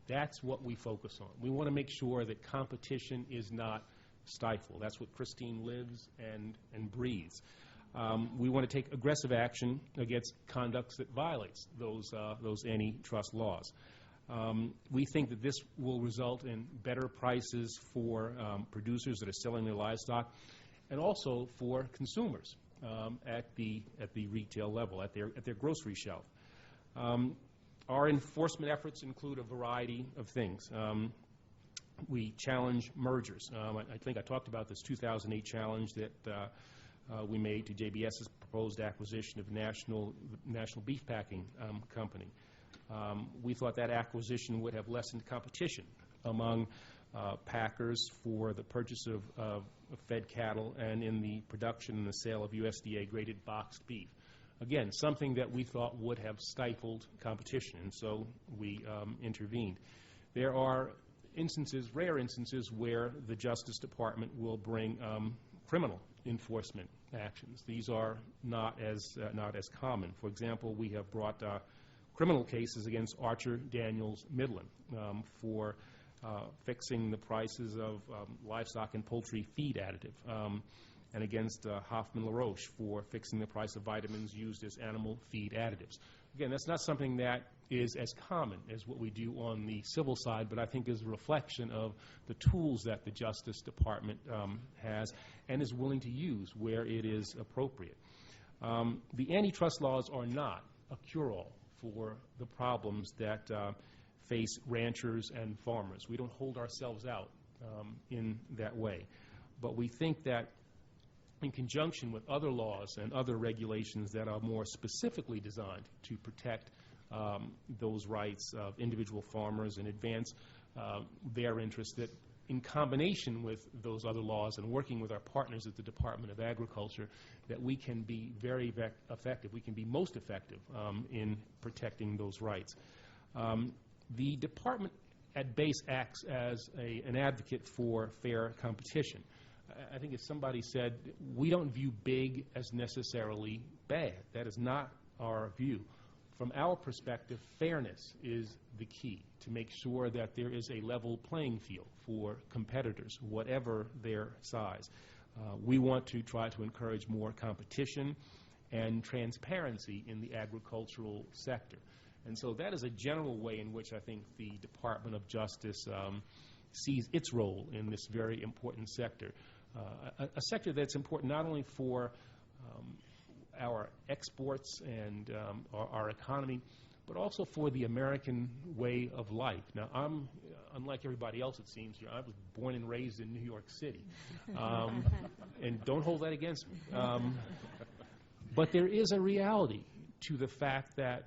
That's what we focus on. We want to make sure that competition is not stifled. That's what Christine lives and breathes. We want to take aggressive action against conducts that violates those antitrust laws. We think that this will result in better prices for producers that are selling their livestock, and also for consumers at the retail level, at their grocery shelf. Our enforcement efforts include a variety of things. We challenge mergers. I think I talked about this 2008 challenge that we made to JBS's proposed acquisition of National Beef Packing Company. We thought that acquisition would have lessened competition among packers for the purchase of fed cattle and in the production and the sale of USDA-graded boxed beef. Again, something that we thought would have stifled competition, and so we intervened. There are rare instances, where the Justice Department will bring criminal enforcement actions. These are not as common. For example, we have brought criminal cases against Archer Daniels Midland for fixing the prices of livestock and poultry feed additive, and against Hoffman LaRoche for fixing the price of vitamins used as animal feed additives. Again, that's not something that is as common as what we do on the civil side, but I think is a reflection of the tools that the Justice Department has and is willing to use where it is appropriate. The antitrust laws are not a cure-all for the problems that face ranchers and farmers. We don't hold ourselves out in that way. But we think that in conjunction with other laws and other regulations that are more specifically designed to protect those rights of individual farmers and advance their interests, that in combination with those other laws and working with our partners at the Department of Agriculture, that we can be very effective. We can be most effective in protecting those rights. The department at base acts as an advocate for fair competition. I think as somebody said, we don't view big as necessarily bad. That is not our view. From our perspective, fairness is the key to make sure that there is a level playing field for competitors, whatever their size. We want to try to encourage more competition and transparency in the agricultural sector. And so that is a general way in which I think the Department of Justice sees its role in this very important sector. A sector that's important not only for our exports and our economy, but also for the American way of life. Now, I'm, unlike everybody else, it seems, I was born and raised in New York City. And don't hold that against me. But there is a reality to the fact that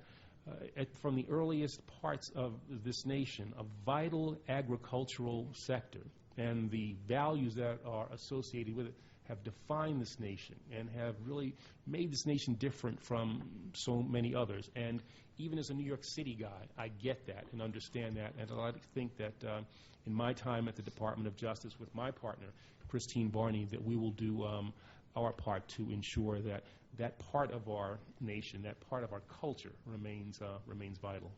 from the earliest parts of this nation, a vital agricultural sector and the values that are associated with it have defined this nation and have really made this nation different from so many others. And even as a New York City guy, I get that and understand that. And I like to think that in my time at the Department of Justice with my partner, Christine Barney, that we will do our part to ensure that that part of our nation, that part of our culture remains vital.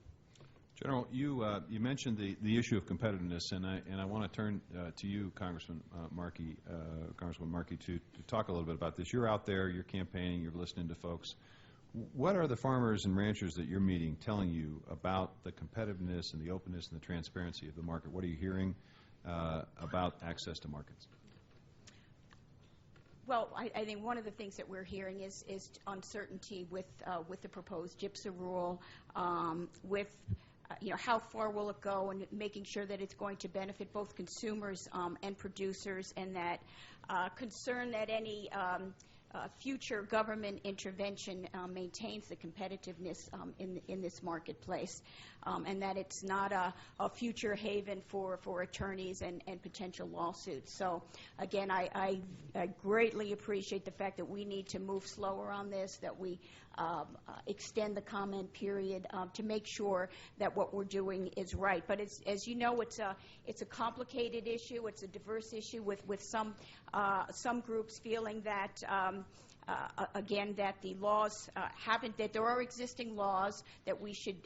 General, you mentioned the issue of competitiveness, and I want to turn to you, Congresswoman Marquis, to talk a little bit about this. You're out there, you're campaigning, you're listening to folks. What are the farmers and ranchers that you're meeting telling you about the competitiveness and the openness and the transparency of the market? What are you hearing about access to markets? Well, I think one of the things that we're hearing is uncertainty with the proposed GIPSA rule, with how far will it go, and making sure that it's going to benefit both consumers and producers, and that concern that any future government intervention maintains the competitiveness in this marketplace, and that it's not a future haven for attorneys and potential lawsuits. So again, I greatly appreciate the fact that we need to move slower on this, that we extend the comment period to make sure that what we're doing is right. But as you know, it's a complicated issue. It's a diverse issue with some groups feeling that again, that the laws that there are existing laws that we should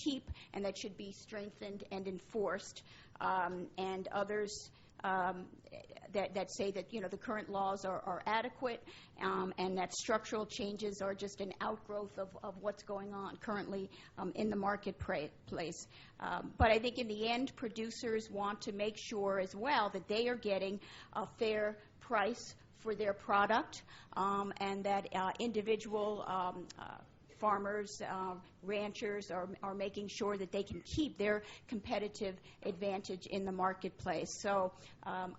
keep and that should be strengthened and enforced, and others that say that the current laws are adequate, and that structural changes are just an outgrowth of what's going on currently in the marketplace. But I think in the end, producers want to make sure as well that they are getting a fair price for their product, and that individual farmers, ranchers are making sure that they can keep their competitive advantage in the marketplace. So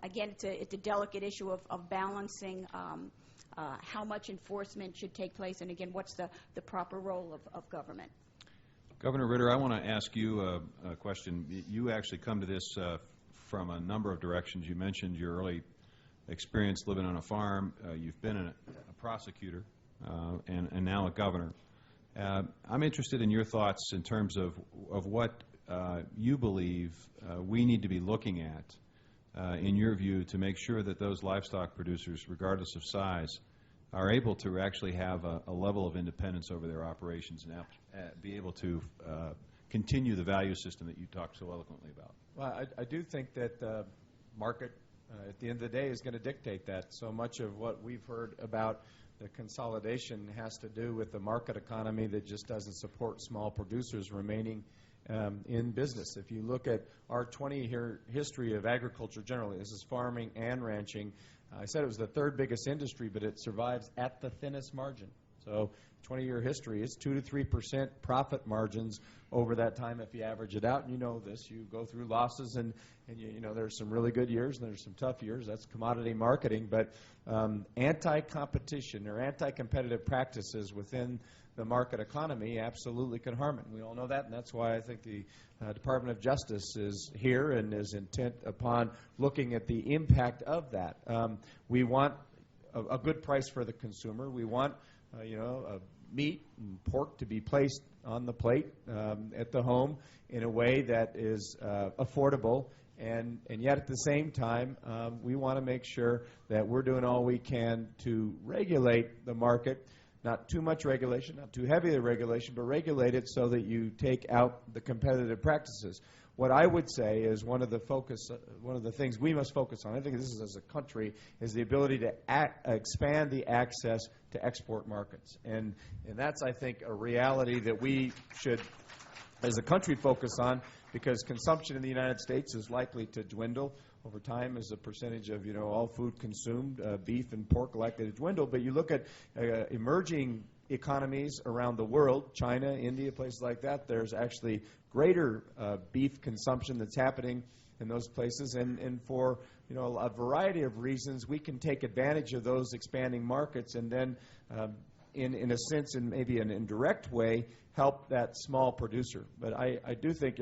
again, it's a delicate issue of balancing how much enforcement should take place, and again, what's the proper role of government. Governor Ritter, I want to ask you a question. You actually come to this from a number of directions. You mentioned your early experience living on a farm. You've been a prosecutor and now a governor. I'm interested in your thoughts in terms of what you believe we need to be looking at, in your view, to make sure that those livestock producers, regardless of size, are able to actually have a level of independence over their operations and be able to continue the value system that you talked so eloquently about. Well, I do think that the market, at the end of the day, is going to dictate that. So much of what we've heard about the consolidation has to do with the market economy that just doesn't support small producers remaining in business. If you look at our 20-year history of agriculture generally, this is farming and ranching, I said it was the third biggest industry, but it survives at the thinnest margin. So 20-year history, it's 2 to 3% profit margins over that time if you average it out. And you know this. You go through losses, and you know there's some really good years and there's some tough years. That's commodity marketing. But anti-competition or anti-competitive practices within the market economy absolutely can harm it. And we all know that, and that's why I think the Department of Justice is here and is intent upon looking at the impact of that. We want a good price for the consumer. We want meat and pork to be placed on the plate at the home in a way that is affordable, and yet at the same time we want to make sure that we're doing all we can to regulate the market. Not too much regulation, not too heavy the regulation, but regulate it so that you take out the competitive practices. What I would say is one of the things we must focus on, I think this is as a country, is the ability to expand the access to export markets. And that's, I think, a reality that we should, as a country, focus on, because consumption in the United States is likely to dwindle over time as a percentage of all food consumed. Beef and pork are likely to dwindle. But you look at emerging economies around the world, China, India, places like that, there's actually greater beef consumption that's happening in those places. And for a variety of reasons, we can take advantage of those expanding markets and then, in a sense, in maybe an indirect way, help that small producer. But I do think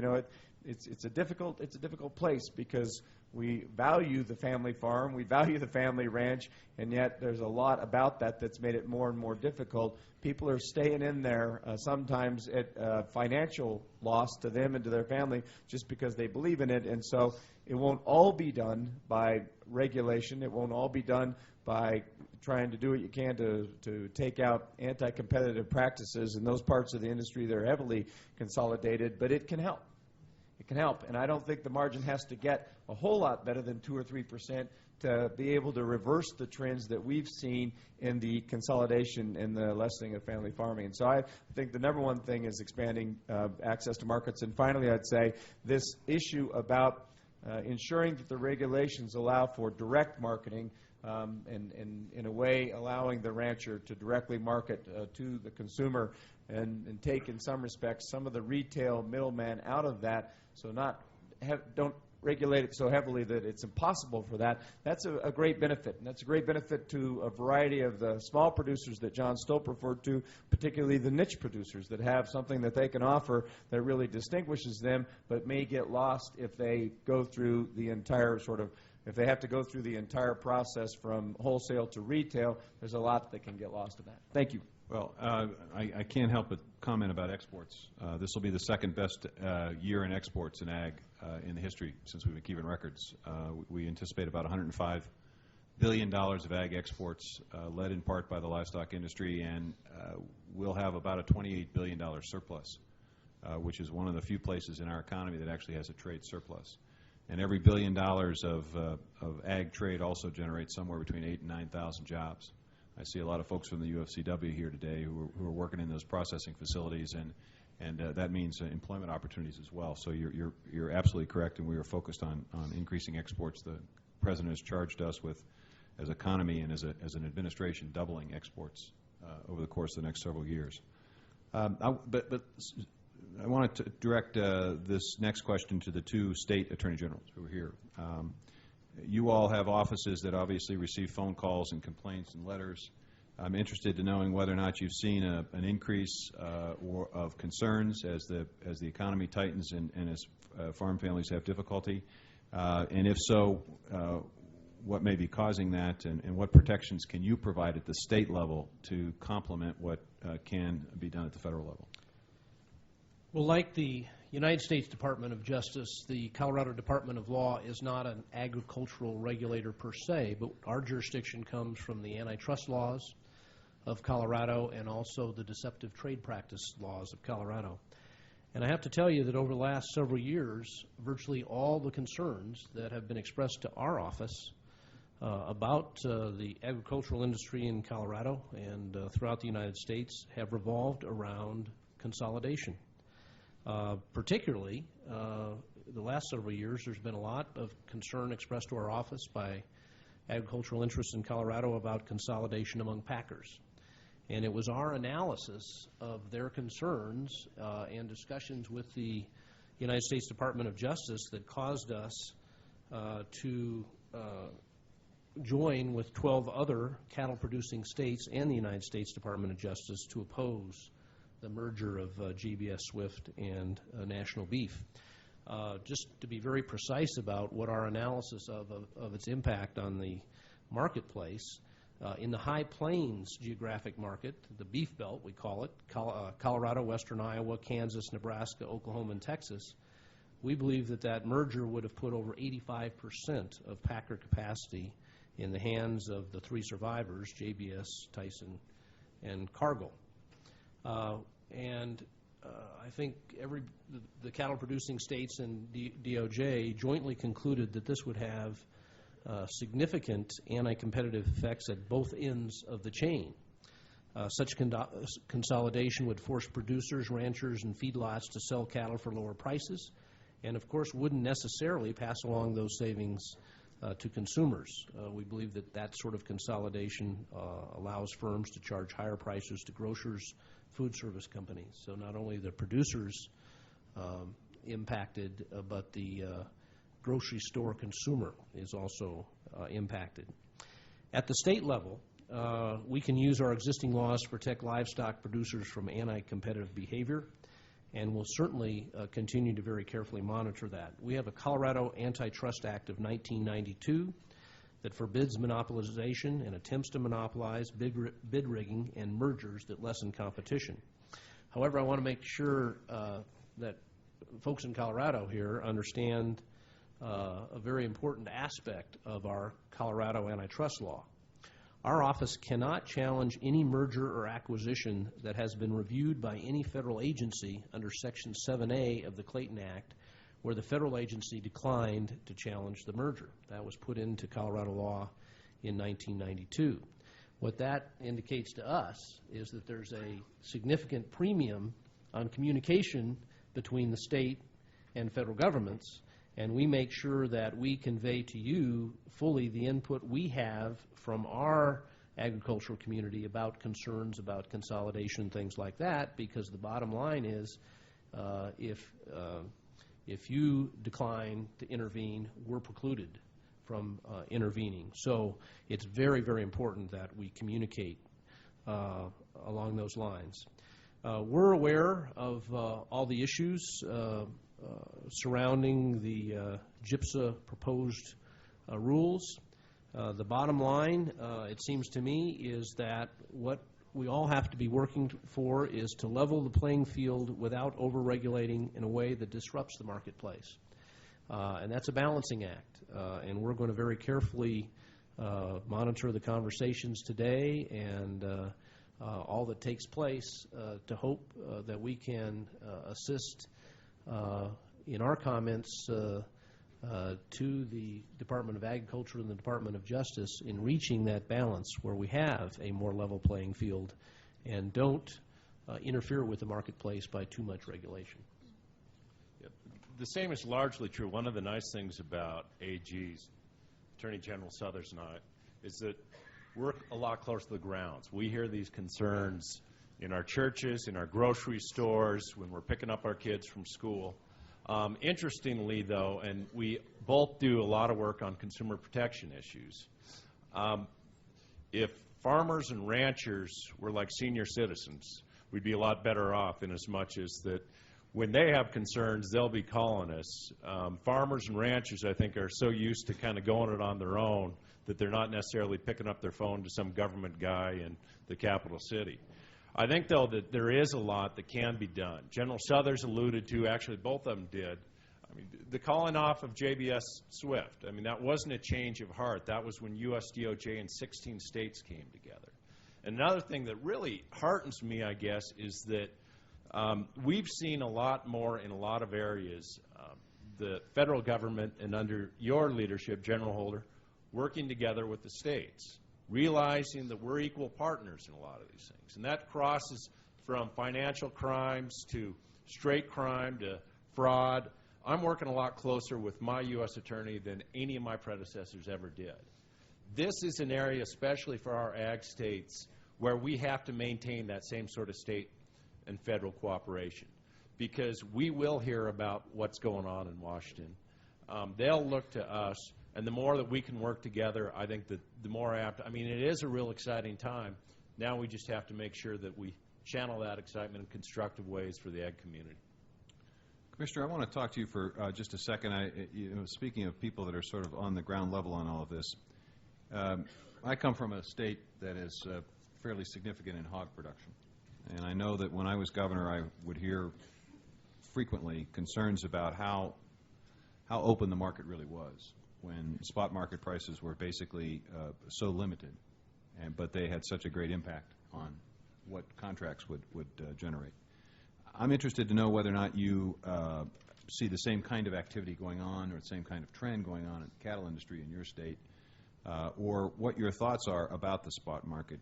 it's a difficult place, because we value the family farm, we value the family ranch, and yet there's a lot about that that's made it more and more difficult. People are staying in there sometimes at financial loss to them and to their family just because they believe in it. And so it won't all be done by regulation. It won't all be done by trying to do what you can to take out anti-competitive practices in those parts of the industry that are heavily consolidated, but it can help. It can help, and I don't think the margin has to get a whole lot better than 2 or 3% to be able to reverse the trends that we've seen in the consolidation and the lessening of family farming. And so I think the number one thing is expanding access to markets. And finally, I'd say this issue about ensuring that the regulations allow for direct marketing and in a way allowing the rancher to directly market to the consumer and take, in some respects, some of the retail middleman out of that, so don't regulate it so heavily that it's impossible for that. That's a great benefit, and that's a great benefit to a variety of the small producers that John Stope referred to, particularly the niche producers that have something that they can offer that really distinguishes them, but may get lost if they go through the entire if they have to go through the entire process from wholesale to retail. There's a lot that can get lost in that. Thank you. Well, I can't help but comment about exports. This will be the second best year in exports in ag in the history since we've been keeping records. We anticipate about $105 billion of ag exports, led in part by the livestock industry, and we'll have about a $28 billion surplus, which is one of the few places in our economy that actually has a trade surplus. And every $1 billion of ag trade also generates somewhere between 8,000 and 9,000 jobs. I see a lot of folks from the UFCW here today who are working in those processing facilities, and that means employment opportunities as well. So you're absolutely correct, and we are focused on increasing exports. The President has charged us with, as economy and as an administration, doubling exports over the course of the next several years. But I wanted to direct this next question to the two state attorney generals who are here. You all have offices that obviously receive phone calls and complaints and letters. I'm interested in knowing whether or not you've seen an increase of concerns as the economy tightens and as farm families have difficulty. And if so, what may be causing that, and what protections can you provide at the state level to complement what can be done at the federal level? Well, like the United States Department of Justice, the Colorado Department of Law is not an agricultural regulator per se, but our jurisdiction comes from the antitrust laws of Colorado and also the deceptive trade practice laws of Colorado. And I have to tell you that over the last several years, virtually all the concerns that have been expressed to our office about the agricultural industry in Colorado and throughout the United States have revolved around consolidation. Particularly, the last several years, there's been a lot of concern expressed to our office by agricultural interests in Colorado about consolidation among packers. And it was our analysis of their concerns and discussions with the United States Department of Justice that caused us to join with 12 other cattle-producing states and the United States Department of Justice to oppose the merger of JBS Swift and National Beef. Just to be very precise about what our analysis of its impact on the marketplace, in the High Plains geographic market, the beef belt we call it, Colorado, western Iowa, Kansas, Nebraska, Oklahoma, and Texas, we believe that that merger would have put over 85% of packer capacity in the hands of the three survivors, JBS, Tyson, and Cargill. I think the cattle-producing states and DOJ jointly concluded that this would have significant anti-competitive effects at both ends of the chain. Such consolidation would force producers, ranchers, and feedlots to sell cattle for lower prices, and of course wouldn't necessarily pass along those savings to consumers. We believe that that sort of consolidation allows firms to charge higher prices to grocers, food service companies. So not only the producers impacted, but the grocery store consumer is also impacted. At the state level, we can use our existing laws to protect livestock producers from anti-competitive behavior, and we'll certainly continue to very carefully monitor that. We have a Colorado Antitrust Act of 1992 that forbids monopolization and attempts to monopolize bid rigging and mergers that lessen competition. However, I want to make sure that folks in Colorado here understand a very important aspect of our Colorado antitrust law. Our office cannot challenge any merger or acquisition that has been reviewed by any federal agency under Section 7A of the Clayton Act, where the federal agency declined to challenge the merger. That was put into Colorado law in 1992. What that indicates to us is that there's a significant premium on communication between the state and federal governments, and we make sure that we convey to you fully the input we have from our agricultural community about concerns about consolidation, things like that, because the bottom line is if you decline to intervene, we're precluded from intervening. So it's very, very important that we communicate along those lines. We're aware of all the issues surrounding the GIPSA proposed rules. The bottom line, it seems to me, is that what we all have to be working for is to level the playing field without over-regulating in a way that disrupts the marketplace. And that's a balancing act. And we're going to very carefully monitor the conversations today and all that takes place to hope that we can assist in our comments to the Department of Agriculture and the Department of Justice in reaching that balance where we have a more level playing field and don't interfere with the marketplace by too much regulation. Yep. The same is largely true. One of the nice things about AG's, Attorney General Suthers and I, is that we're a lot closer to the grounds. We hear these concerns in our churches, in our grocery stores, when we're picking up our kids from school. Interestingly, though, and we both do a lot of work on consumer protection issues, if farmers and ranchers were like senior citizens, we'd be a lot better off in as much as that when they have concerns, they'll be calling us. Farmers and ranchers, I think, are so used to kind of going it on their own that they're not necessarily picking up their phone to some government guy in the capital city. I think, though, that there is a lot that can be done. General Suthers alluded to, actually both of them did, the calling off of JBS Swift. I mean, that wasn't a change of heart. That was when U.S. DOJ and 16 states came together. And another thing that really heartens me, I guess, is that we've seen a lot more in a lot of areas, the federal government and under your leadership, General Holder, working together with the states, realizing that we're equal partners in a lot of these things. And that crosses from financial crimes to straight crime to fraud. I'm working a lot closer with my U.S. attorney than any of my predecessors ever did. This is an area, especially for our ag states, where we have to maintain that same sort of state and federal cooperation, because we will hear about what's going on in Washington. They'll look to us, and the more that we can work together, I think that the more apt. I mean, it is a real exciting time. Now we just have to make sure that we channel that excitement in constructive ways for the ag community. Commissioner, I want to talk to you for just a second. Speaking of people that are sort of on the ground level on all of this, I come from a state that is fairly significant in hog production. And I know that when I was governor, I would hear frequently concerns about how open the market really was when spot market prices were basically so limited, but they had such a great impact on what contracts would generate. I'm interested to know whether or not you see the same kind of activity going on or the same kind of trend going on in the cattle industry in your state, or what your thoughts are about the spot market.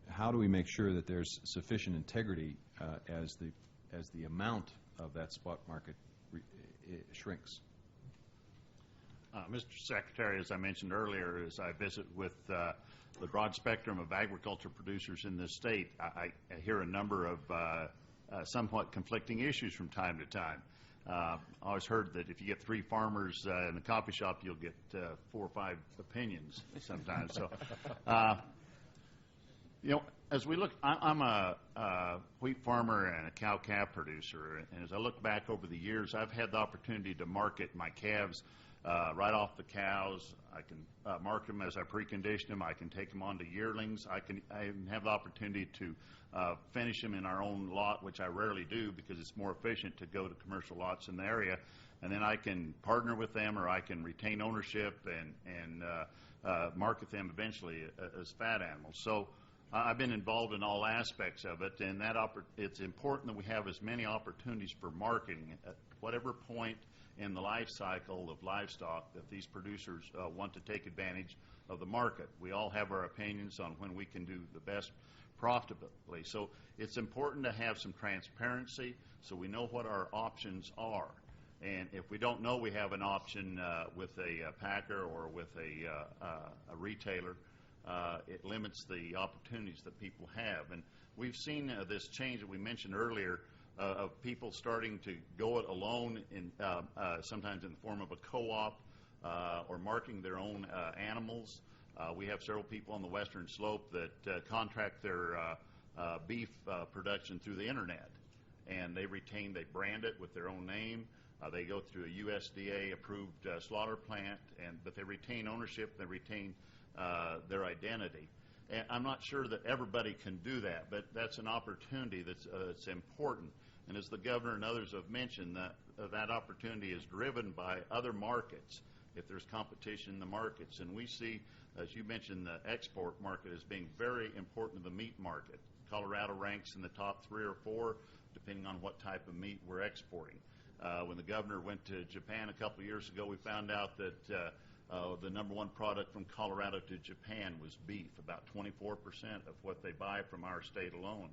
How do we make sure that there's sufficient integrity as the amount of that spot market shrinks? Mr. Secretary, as I mentioned earlier, as I visit with the broad spectrum of agriculture producers in this state, I hear a number of somewhat conflicting issues from time to time. I always heard that if you get 3 farmers in the coffee shop, you'll get 4 or 5 opinions sometimes. So, as we look, I'm a wheat farmer and a cow-calf producer, and as I look back over the years, I've had the opportunity to market my calves right off the cows. I can market them as I precondition them. I can take them on to yearlings. I even have the opportunity to finish them in our own lot, which I rarely do because it's more efficient to go to commercial lots in the area. And then I can partner with them, or I can retain ownership and market them eventually as fat animals. So I've been involved in all aspects of it, and it's important that we have as many opportunities for marketing at whatever point in the life cycle of livestock that these producers want to take advantage of the market. We all have our opinions on when we can do the best profitably. So it's important to have some transparency so we know what our options are. And if we don't know we have an option with a packer or with a retailer, it limits the opportunities that people have. And we've seen this change that we mentioned earlier of people starting to go it alone, sometimes in the form of a co-op or marketing their own animals. We have several people on the western slope that contract their beef production through the internet, and they brand it with their own name. They go through a USDA-approved slaughter plant, but they retain ownership, they retain their identity. And I'm not sure that everybody can do that, but that's an opportunity that's important. And as the governor and others have mentioned, that opportunity is driven by other markets if there's competition in the markets. And we see, as you mentioned, the export market as being very important to the meat market. Colorado ranks in the top 3 or 4, depending on what type of meat we're exporting. When the governor went to Japan a couple of years ago, we found out that the #1 product from Colorado to Japan was beef, about 24% of what they buy from our state alone.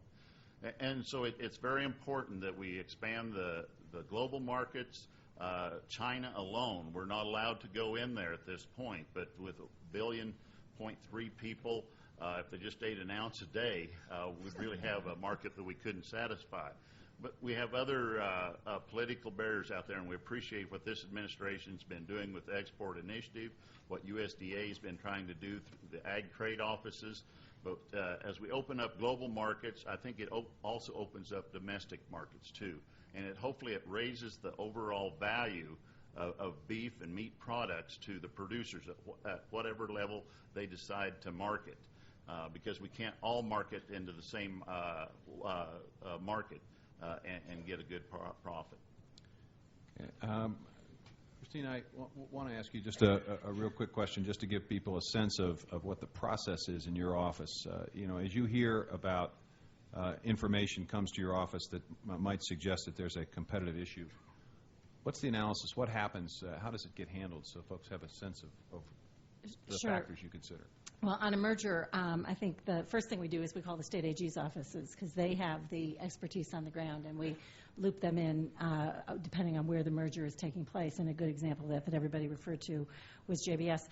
And so it's very important that we expand the global markets. China alone, we're not allowed to go in there at this point, but with 1.3 billion people, if they just ate an ounce a day, we'd really have a market that we couldn't satisfy. But we have other political barriers out there, and we appreciate what this administration's been doing with the Export Initiative, what USDA has been trying to do through the ag trade offices. But as we open up global markets, I think it also opens up domestic markets too. And hopefully it raises the overall value of beef and meat products to the producers at whatever level they decide to market, because we can't all market into the same market and get a good profit. Okay. Christine, I want to ask you just a real quick question, just to give people a sense of what the process is in your office. As you hear about information comes to your office that might suggest that there's a competitive issue, what's the analysis? What happens? How does it get handled so folks have a sense of the factors you consider? Well, on a merger, I think the first thing we do is we call the state AG's offices, because they have the expertise on the ground, and we loop them in depending on where the merger is taking place. And a good example of that everybody referred to was JBS.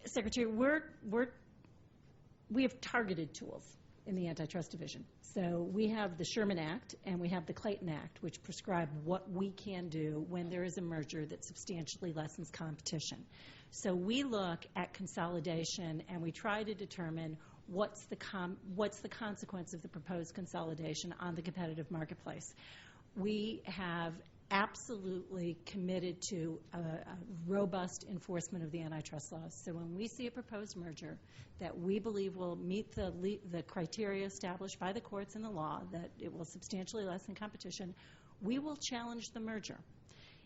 Secretary, we have targeted tools. in the Antitrust Division. So we have the Sherman Act and we have the Clayton Act, which prescribe what we can do when there is a merger that substantially lessens competition. So we look at consolidation and we try to determine what's the consequence of the proposed consolidation on the competitive marketplace. We have absolutely committed to a robust enforcement of the antitrust laws. So when we see a proposed merger that we believe will meet the criteria established by the courts and the law, that it will substantially lessen competition, we will challenge the merger.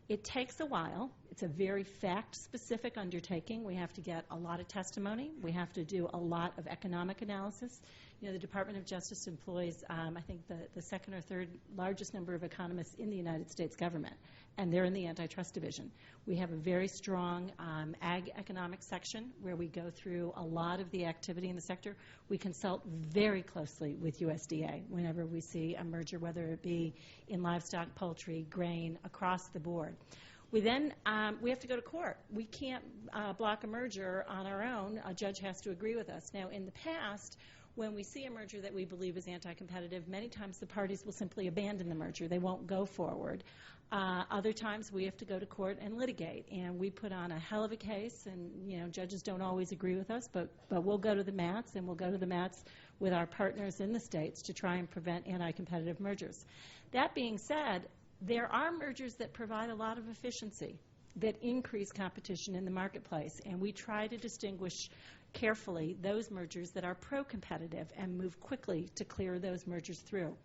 It takes a while. It's a very fact-specific undertaking. We have to get a lot of testimony. We have to do a lot of economic analysis. You know, the Department of Justice employs, I think, the second or third largest number of economists in the United States government, and they're in the Antitrust Division. We have a very strong ag economics section where we go through a lot of the activity in the sector. We consult very closely with USDA whenever we see a merger, whether it be in livestock, poultry, grain, across the board. We then we have to go to court. We can't block a merger on our own. A judge has to agree with us. Now, in the past, when we see a merger that we believe is anti-competitive, many times the parties will simply abandon the merger. They won't go forward. Other times we have to go to court and litigate, and we put on a hell of a case, and you know, judges don't always agree with us, but we'll go to the mats, and we'll go to the mats with our partners in the states to try and prevent anti-competitive mergers. That being said, there are mergers that provide a lot of efficiency, that increase competition in the marketplace, and we try to distinguish carefully those mergers that are pro-competitive and move quickly to clear those mergers through.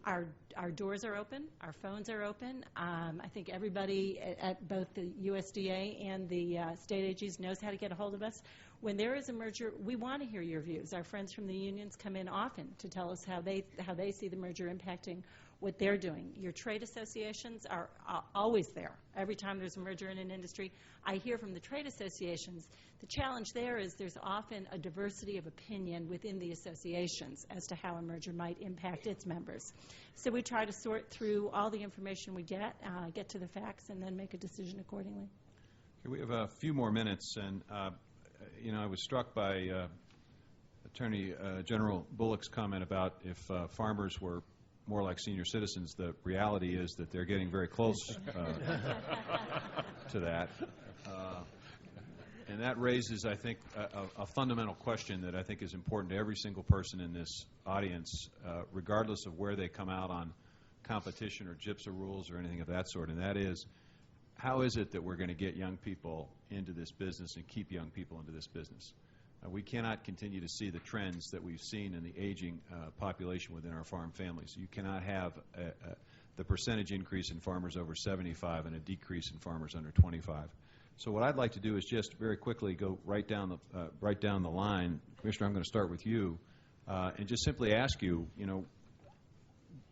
Our doors are open, our phones are open. I think everybody at both the USDA and the state AGs knows how to get a hold of us. When there is a merger, we want to hear your views. Our friends from the unions come in often to tell us how they see the merger impacting what they're doing. Your trade associations are always there. Every time there's a merger in an industry, I hear from the trade associations. The challenge there is there's often a diversity of opinion within the associations as to how a merger might impact its members. So we try to sort through all the information we get to the facts, and then make a decision accordingly. Okay, we have a few more minutes, and you know, I was struck by Attorney General Bullock's comment about if farmers were more like senior citizens. The reality is that they're getting very close to that. And that raises, I think, a fundamental question that I think is important to every single person in this audience, regardless of where they come out on competition or GIPSA rules or anything of that sort, and that is, how is it that we're going to get young people into this business and keep young people into this business? We cannot continue to see the trends that we've seen in the aging population within our farm families. You cannot have the percentage increase in farmers over 75 and a decrease in farmers under 25. So what I'd like to do is just very quickly go right down the line. Commissioner, I'm going to start with you, and just simply ask you, you know,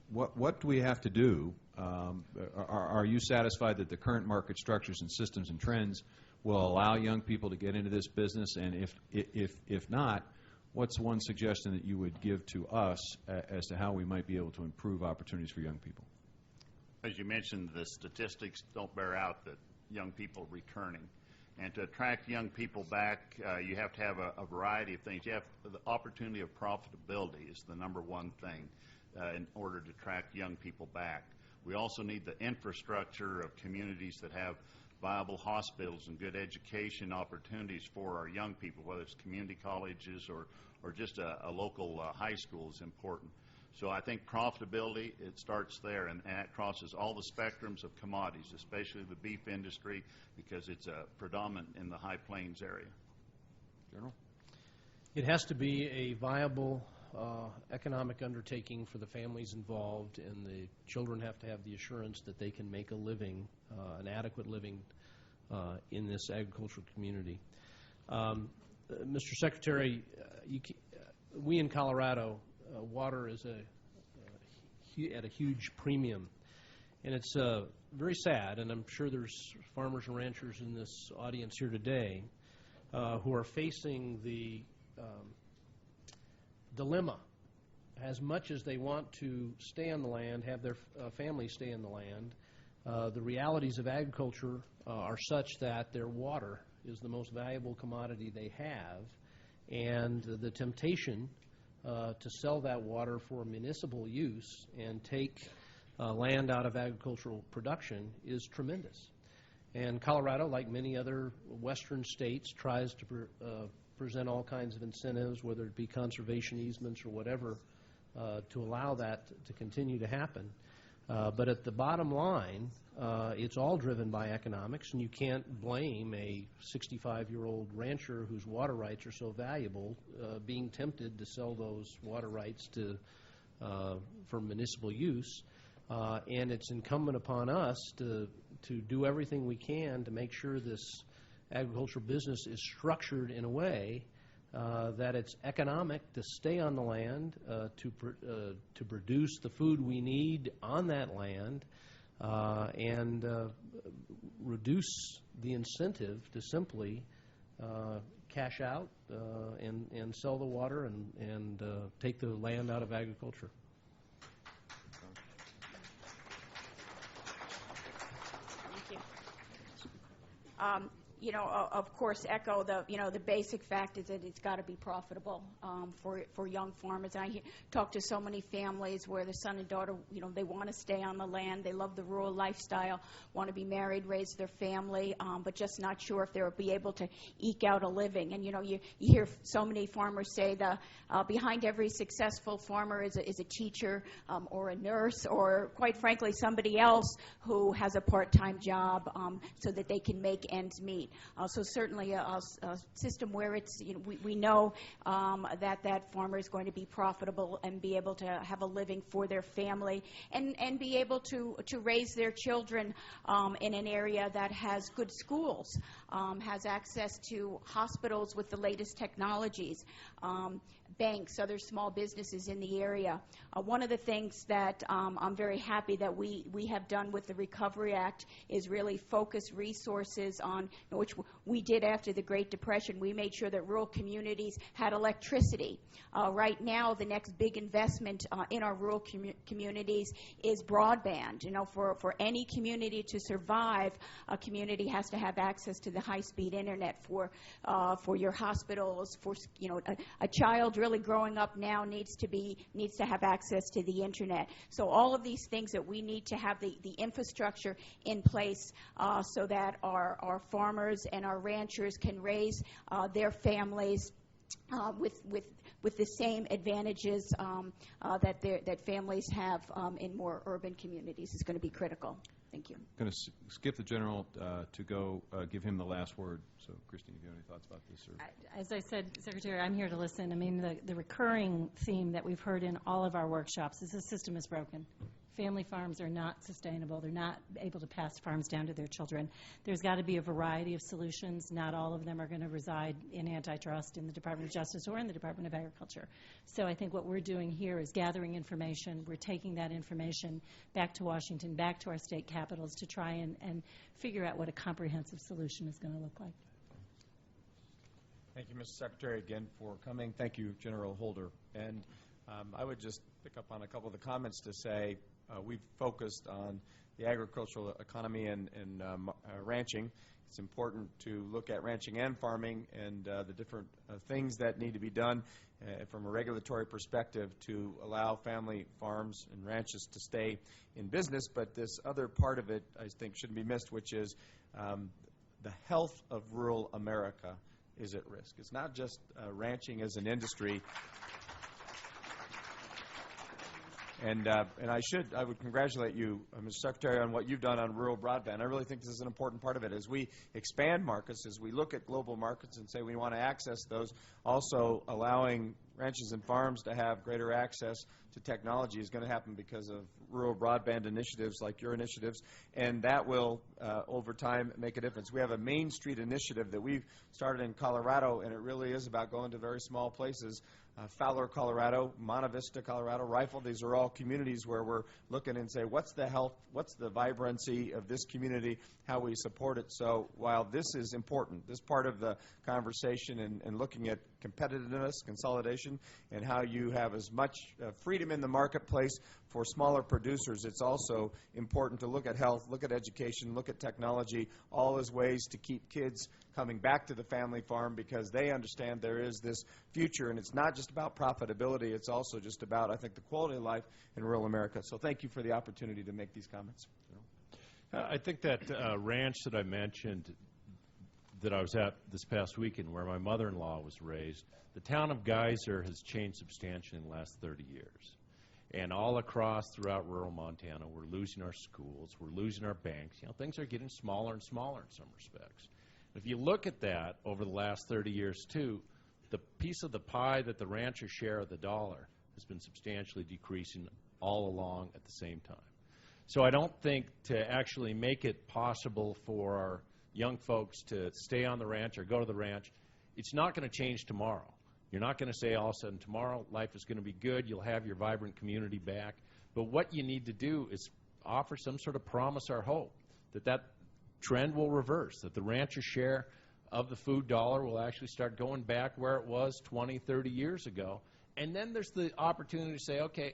what do we have to do? Are you satisfied that the current market structures and systems and trends will allow young people to get into this business? And if not, what's one suggestion that you would give to us as to how we might be able to improve opportunities for young people? As you mentioned, the statistics don't bear out that young people returning. And to attract young people back, you have to have a variety of things. You have the opportunity of profitability is the number one thing in order to attract young people back. We also need the infrastructure of communities that have viable hospitals and good education opportunities for our young people, whether it's community colleges or just a local high school is important. So I think profitability, it starts there, and that crosses all the spectrums of commodities, especially the beef industry, because it's predominant in the High Plains area. General? It has to be a viable economic undertaking for the families involved, and the children have to have the assurance that they can make a living, an adequate living in this agricultural community. Mr. Secretary, we in Colorado, water is at a huge premium, and it's very sad, and I'm sure there's farmers and ranchers in this audience here today who are facing the dilemma. As much as they want to stay on the land, have their families stay in the land, the realities of agriculture are such that their water is the most valuable commodity they have, and the temptation to sell that water for municipal use and take land out of agricultural production is tremendous. And Colorado, like many other western states, tries to present all kinds of incentives, whether it be conservation easements or whatever, to allow that to continue to happen. But at the bottom line, it's all driven by economics, and you can't blame a 65-year-old rancher whose water rights are so valuable being tempted to sell those water rights for municipal use. And it's incumbent upon us to do everything we can to make sure this agricultural business is structured in a way that it's economic to stay on the land, to produce the food we need on that land, and reduce the incentive to simply cash out and sell the water and take the land out of agriculture. You know, of course, echo the basic fact is that it's got to be profitable for young farmers. I talk to so many families where the son and daughter, they want to stay on the land, they love the rural lifestyle, want to be married, raise their family, but just not sure if they'll be able to eke out a living. And you hear so many farmers say behind every successful farmer is a teacher or a nurse or, quite frankly, somebody else who has a part-time job so that they can make ends meet. So certainly a system where it's we know that farmer is going to be profitable and be able to have a living for their family and be able to raise their children in an area that has good schools, has access to hospitals with the latest technologies, banks, other small businesses in the area. One of the things that I'm very happy that we have done with the Recovery Act is really focus resources on, which we did after the Great Depression. We made sure that rural communities had electricity. Right now, the next big investment in our rural communities is broadband. For any community to survive, a community has to have access to the high-speed internet for your hospitals. For a child really growing up now needs to have access to the internet. So all of these things that we need to have the infrastructure in place so that our farmers and our ranchers can raise their families with the same advantages that families have in more urban communities is going to be critical. Thank you. I'm going to skip the general to go give him the last word. So, Christine, if you have any thoughts about this? As I said, Secretary, I'm here to listen. I mean, the recurring theme that we've heard in all of our workshops is the system is broken. Family farms are not sustainable. They're not able to pass farms down to their children. There's got to be a variety of solutions. Not all of them are going to reside in antitrust, in the Department of Justice, or in the Department of Agriculture. So I think what we're doing here is gathering information. We're taking that information back to Washington, back to our state capitals to try and figure out what a comprehensive solution is going to look like. Thank you, Mr. Secretary, again for coming. Thank you, General Holder. And I would just pick up on a couple of the comments to say we've focused on the agricultural economy and ranching. It's important to look at ranching and farming and the different things that need to be done from a regulatory perspective to allow family farms and ranches to stay in business. But this other part of it, I think, shouldn't be missed, which is the health of rural America is at risk. It's not just ranching as an industry. And I would congratulate you, Mr. Secretary, on what you've done on rural broadband. I really think this is an important part of it. As we expand markets, as we look at global markets and say we want to access those, also allowing ranches and farms to have greater access to technology is going to happen because of rural broadband initiatives like your initiatives, and that will, over time, make a difference. We have a Main Street initiative that we've started in Colorado, and it really is about going to very small places. Fowler, Colorado, Monte Vista, Colorado, Rifle, these are all communities where we're looking and say, what's the health, what's the vibrancy of this community, how we support it. So while this is important, this part of the conversation and looking at competitiveness, consolidation, and how you have as much freedom in the marketplace for smaller producers. It's also important to look at health, look at education, look at technology, all as ways to keep kids coming back to the family farm because they understand there is this future, and it's not just about profitability, it's also just about, I think, the quality of life in rural America. So thank you for the opportunity to make these comments. I think that ranch that I mentioned that I was at this past weekend where my mother-in-law was raised, the town of Geyser has changed substantially in the last 30 years. And all across throughout rural Montana, we're losing our schools, we're losing our banks. You know, things are getting smaller and smaller in some respects. If you look at that over the last 30 years, too, the piece of the pie that the ranchers share of the dollar has been substantially decreasing all along at the same time. So I don't think to actually make it possible for our young folks to stay on the ranch or go to the ranch, it's not going to change tomorrow. You're not going to say all of a sudden tomorrow life is going to be good, you'll have your vibrant community back. But what you need to do is offer some sort of promise or hope that that trend will reverse, that the rancher's share of the food dollar will actually start going back where it was 20, 30 years ago. And then there's the opportunity to say, okay,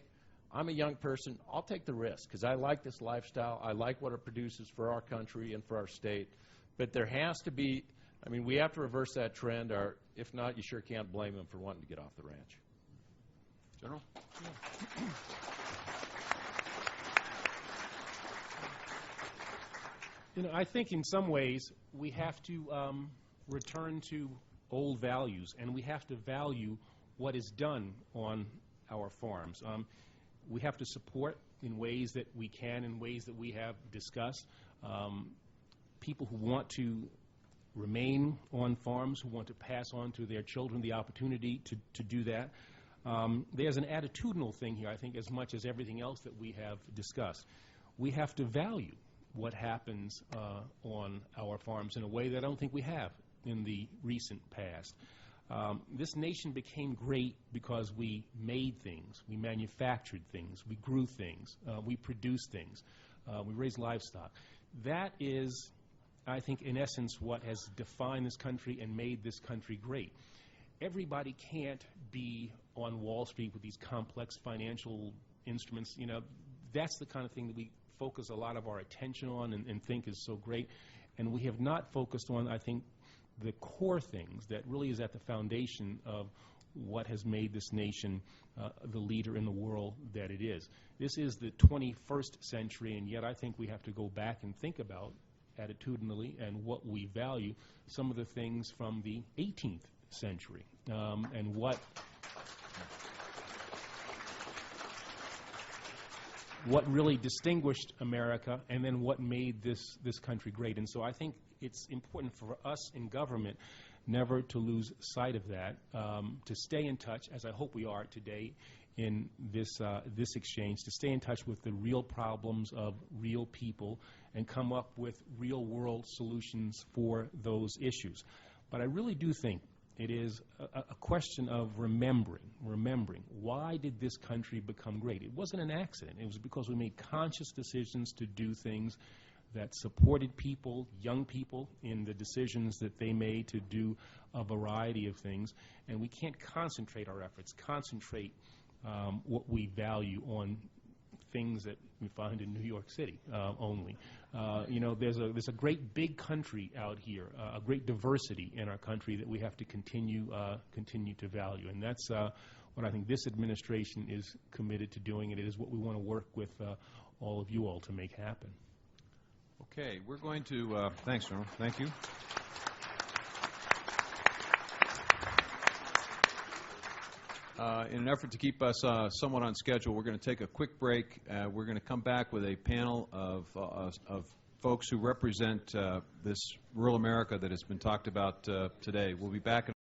I'm a young person, I'll take the risk because I like this lifestyle, I like what it produces for our country and for our state. But there has to be, I mean, we have to reverse that trend, or if not, you sure can't blame them for wanting to get off the ranch. General? You know, I think in some ways we have to return to old values, and we have to value what is done on our farms. We have to support in ways that we can, in ways that we have discussed. People who want to remain on farms, who want to pass on to their children the opportunity to do that. There's an attitudinal thing here, I think, as much as everything else that we have discussed. We have to value what happens on our farms in a way that I don't think we have in the recent past. This nation became great because we made things, we manufactured things, we grew things, we produced things, we raised livestock. That is, I think, in essence, what has defined this country and made this country great. Everybody can't be on Wall Street with these complex financial instruments. You know, that's the kind of thing that we focus a lot of our attention on and think is so great. And we have not focused on, I think, the core things that really is at the foundation of what has made this nation the leader in the world that it is. This is the 21st century, and yet I think we have to go back and think about attitudinally and what we value some of the things from the 18th century and what really distinguished America and then what made this country great. And so I think it's important for us in government never to lose sight of that, to stay in touch, as I hope we are today in this exchange, to stay in touch with the real problems of real people and come up with real-world solutions for those issues. But I really do think it is a question of remembering. Why did this country become great? It wasn't an accident. It was because we made conscious decisions to do things that supported people, young people, in the decisions that they made to do a variety of things. And we can't concentrate our efforts, concentrate what we value on things that we find in New York City only. You know, there's a great big country out here, a great diversity in our country that we have to continue to value. And that's what I think this administration is committed to doing, and it is what we want to work with all of you all to make happen. Okay, we're going to, thanks, General. Thank you. In an effort to keep us somewhat on schedule, we're going to take a quick break. We're going to come back with a panel of folks who represent this rural America that has been talked about today. We'll be back in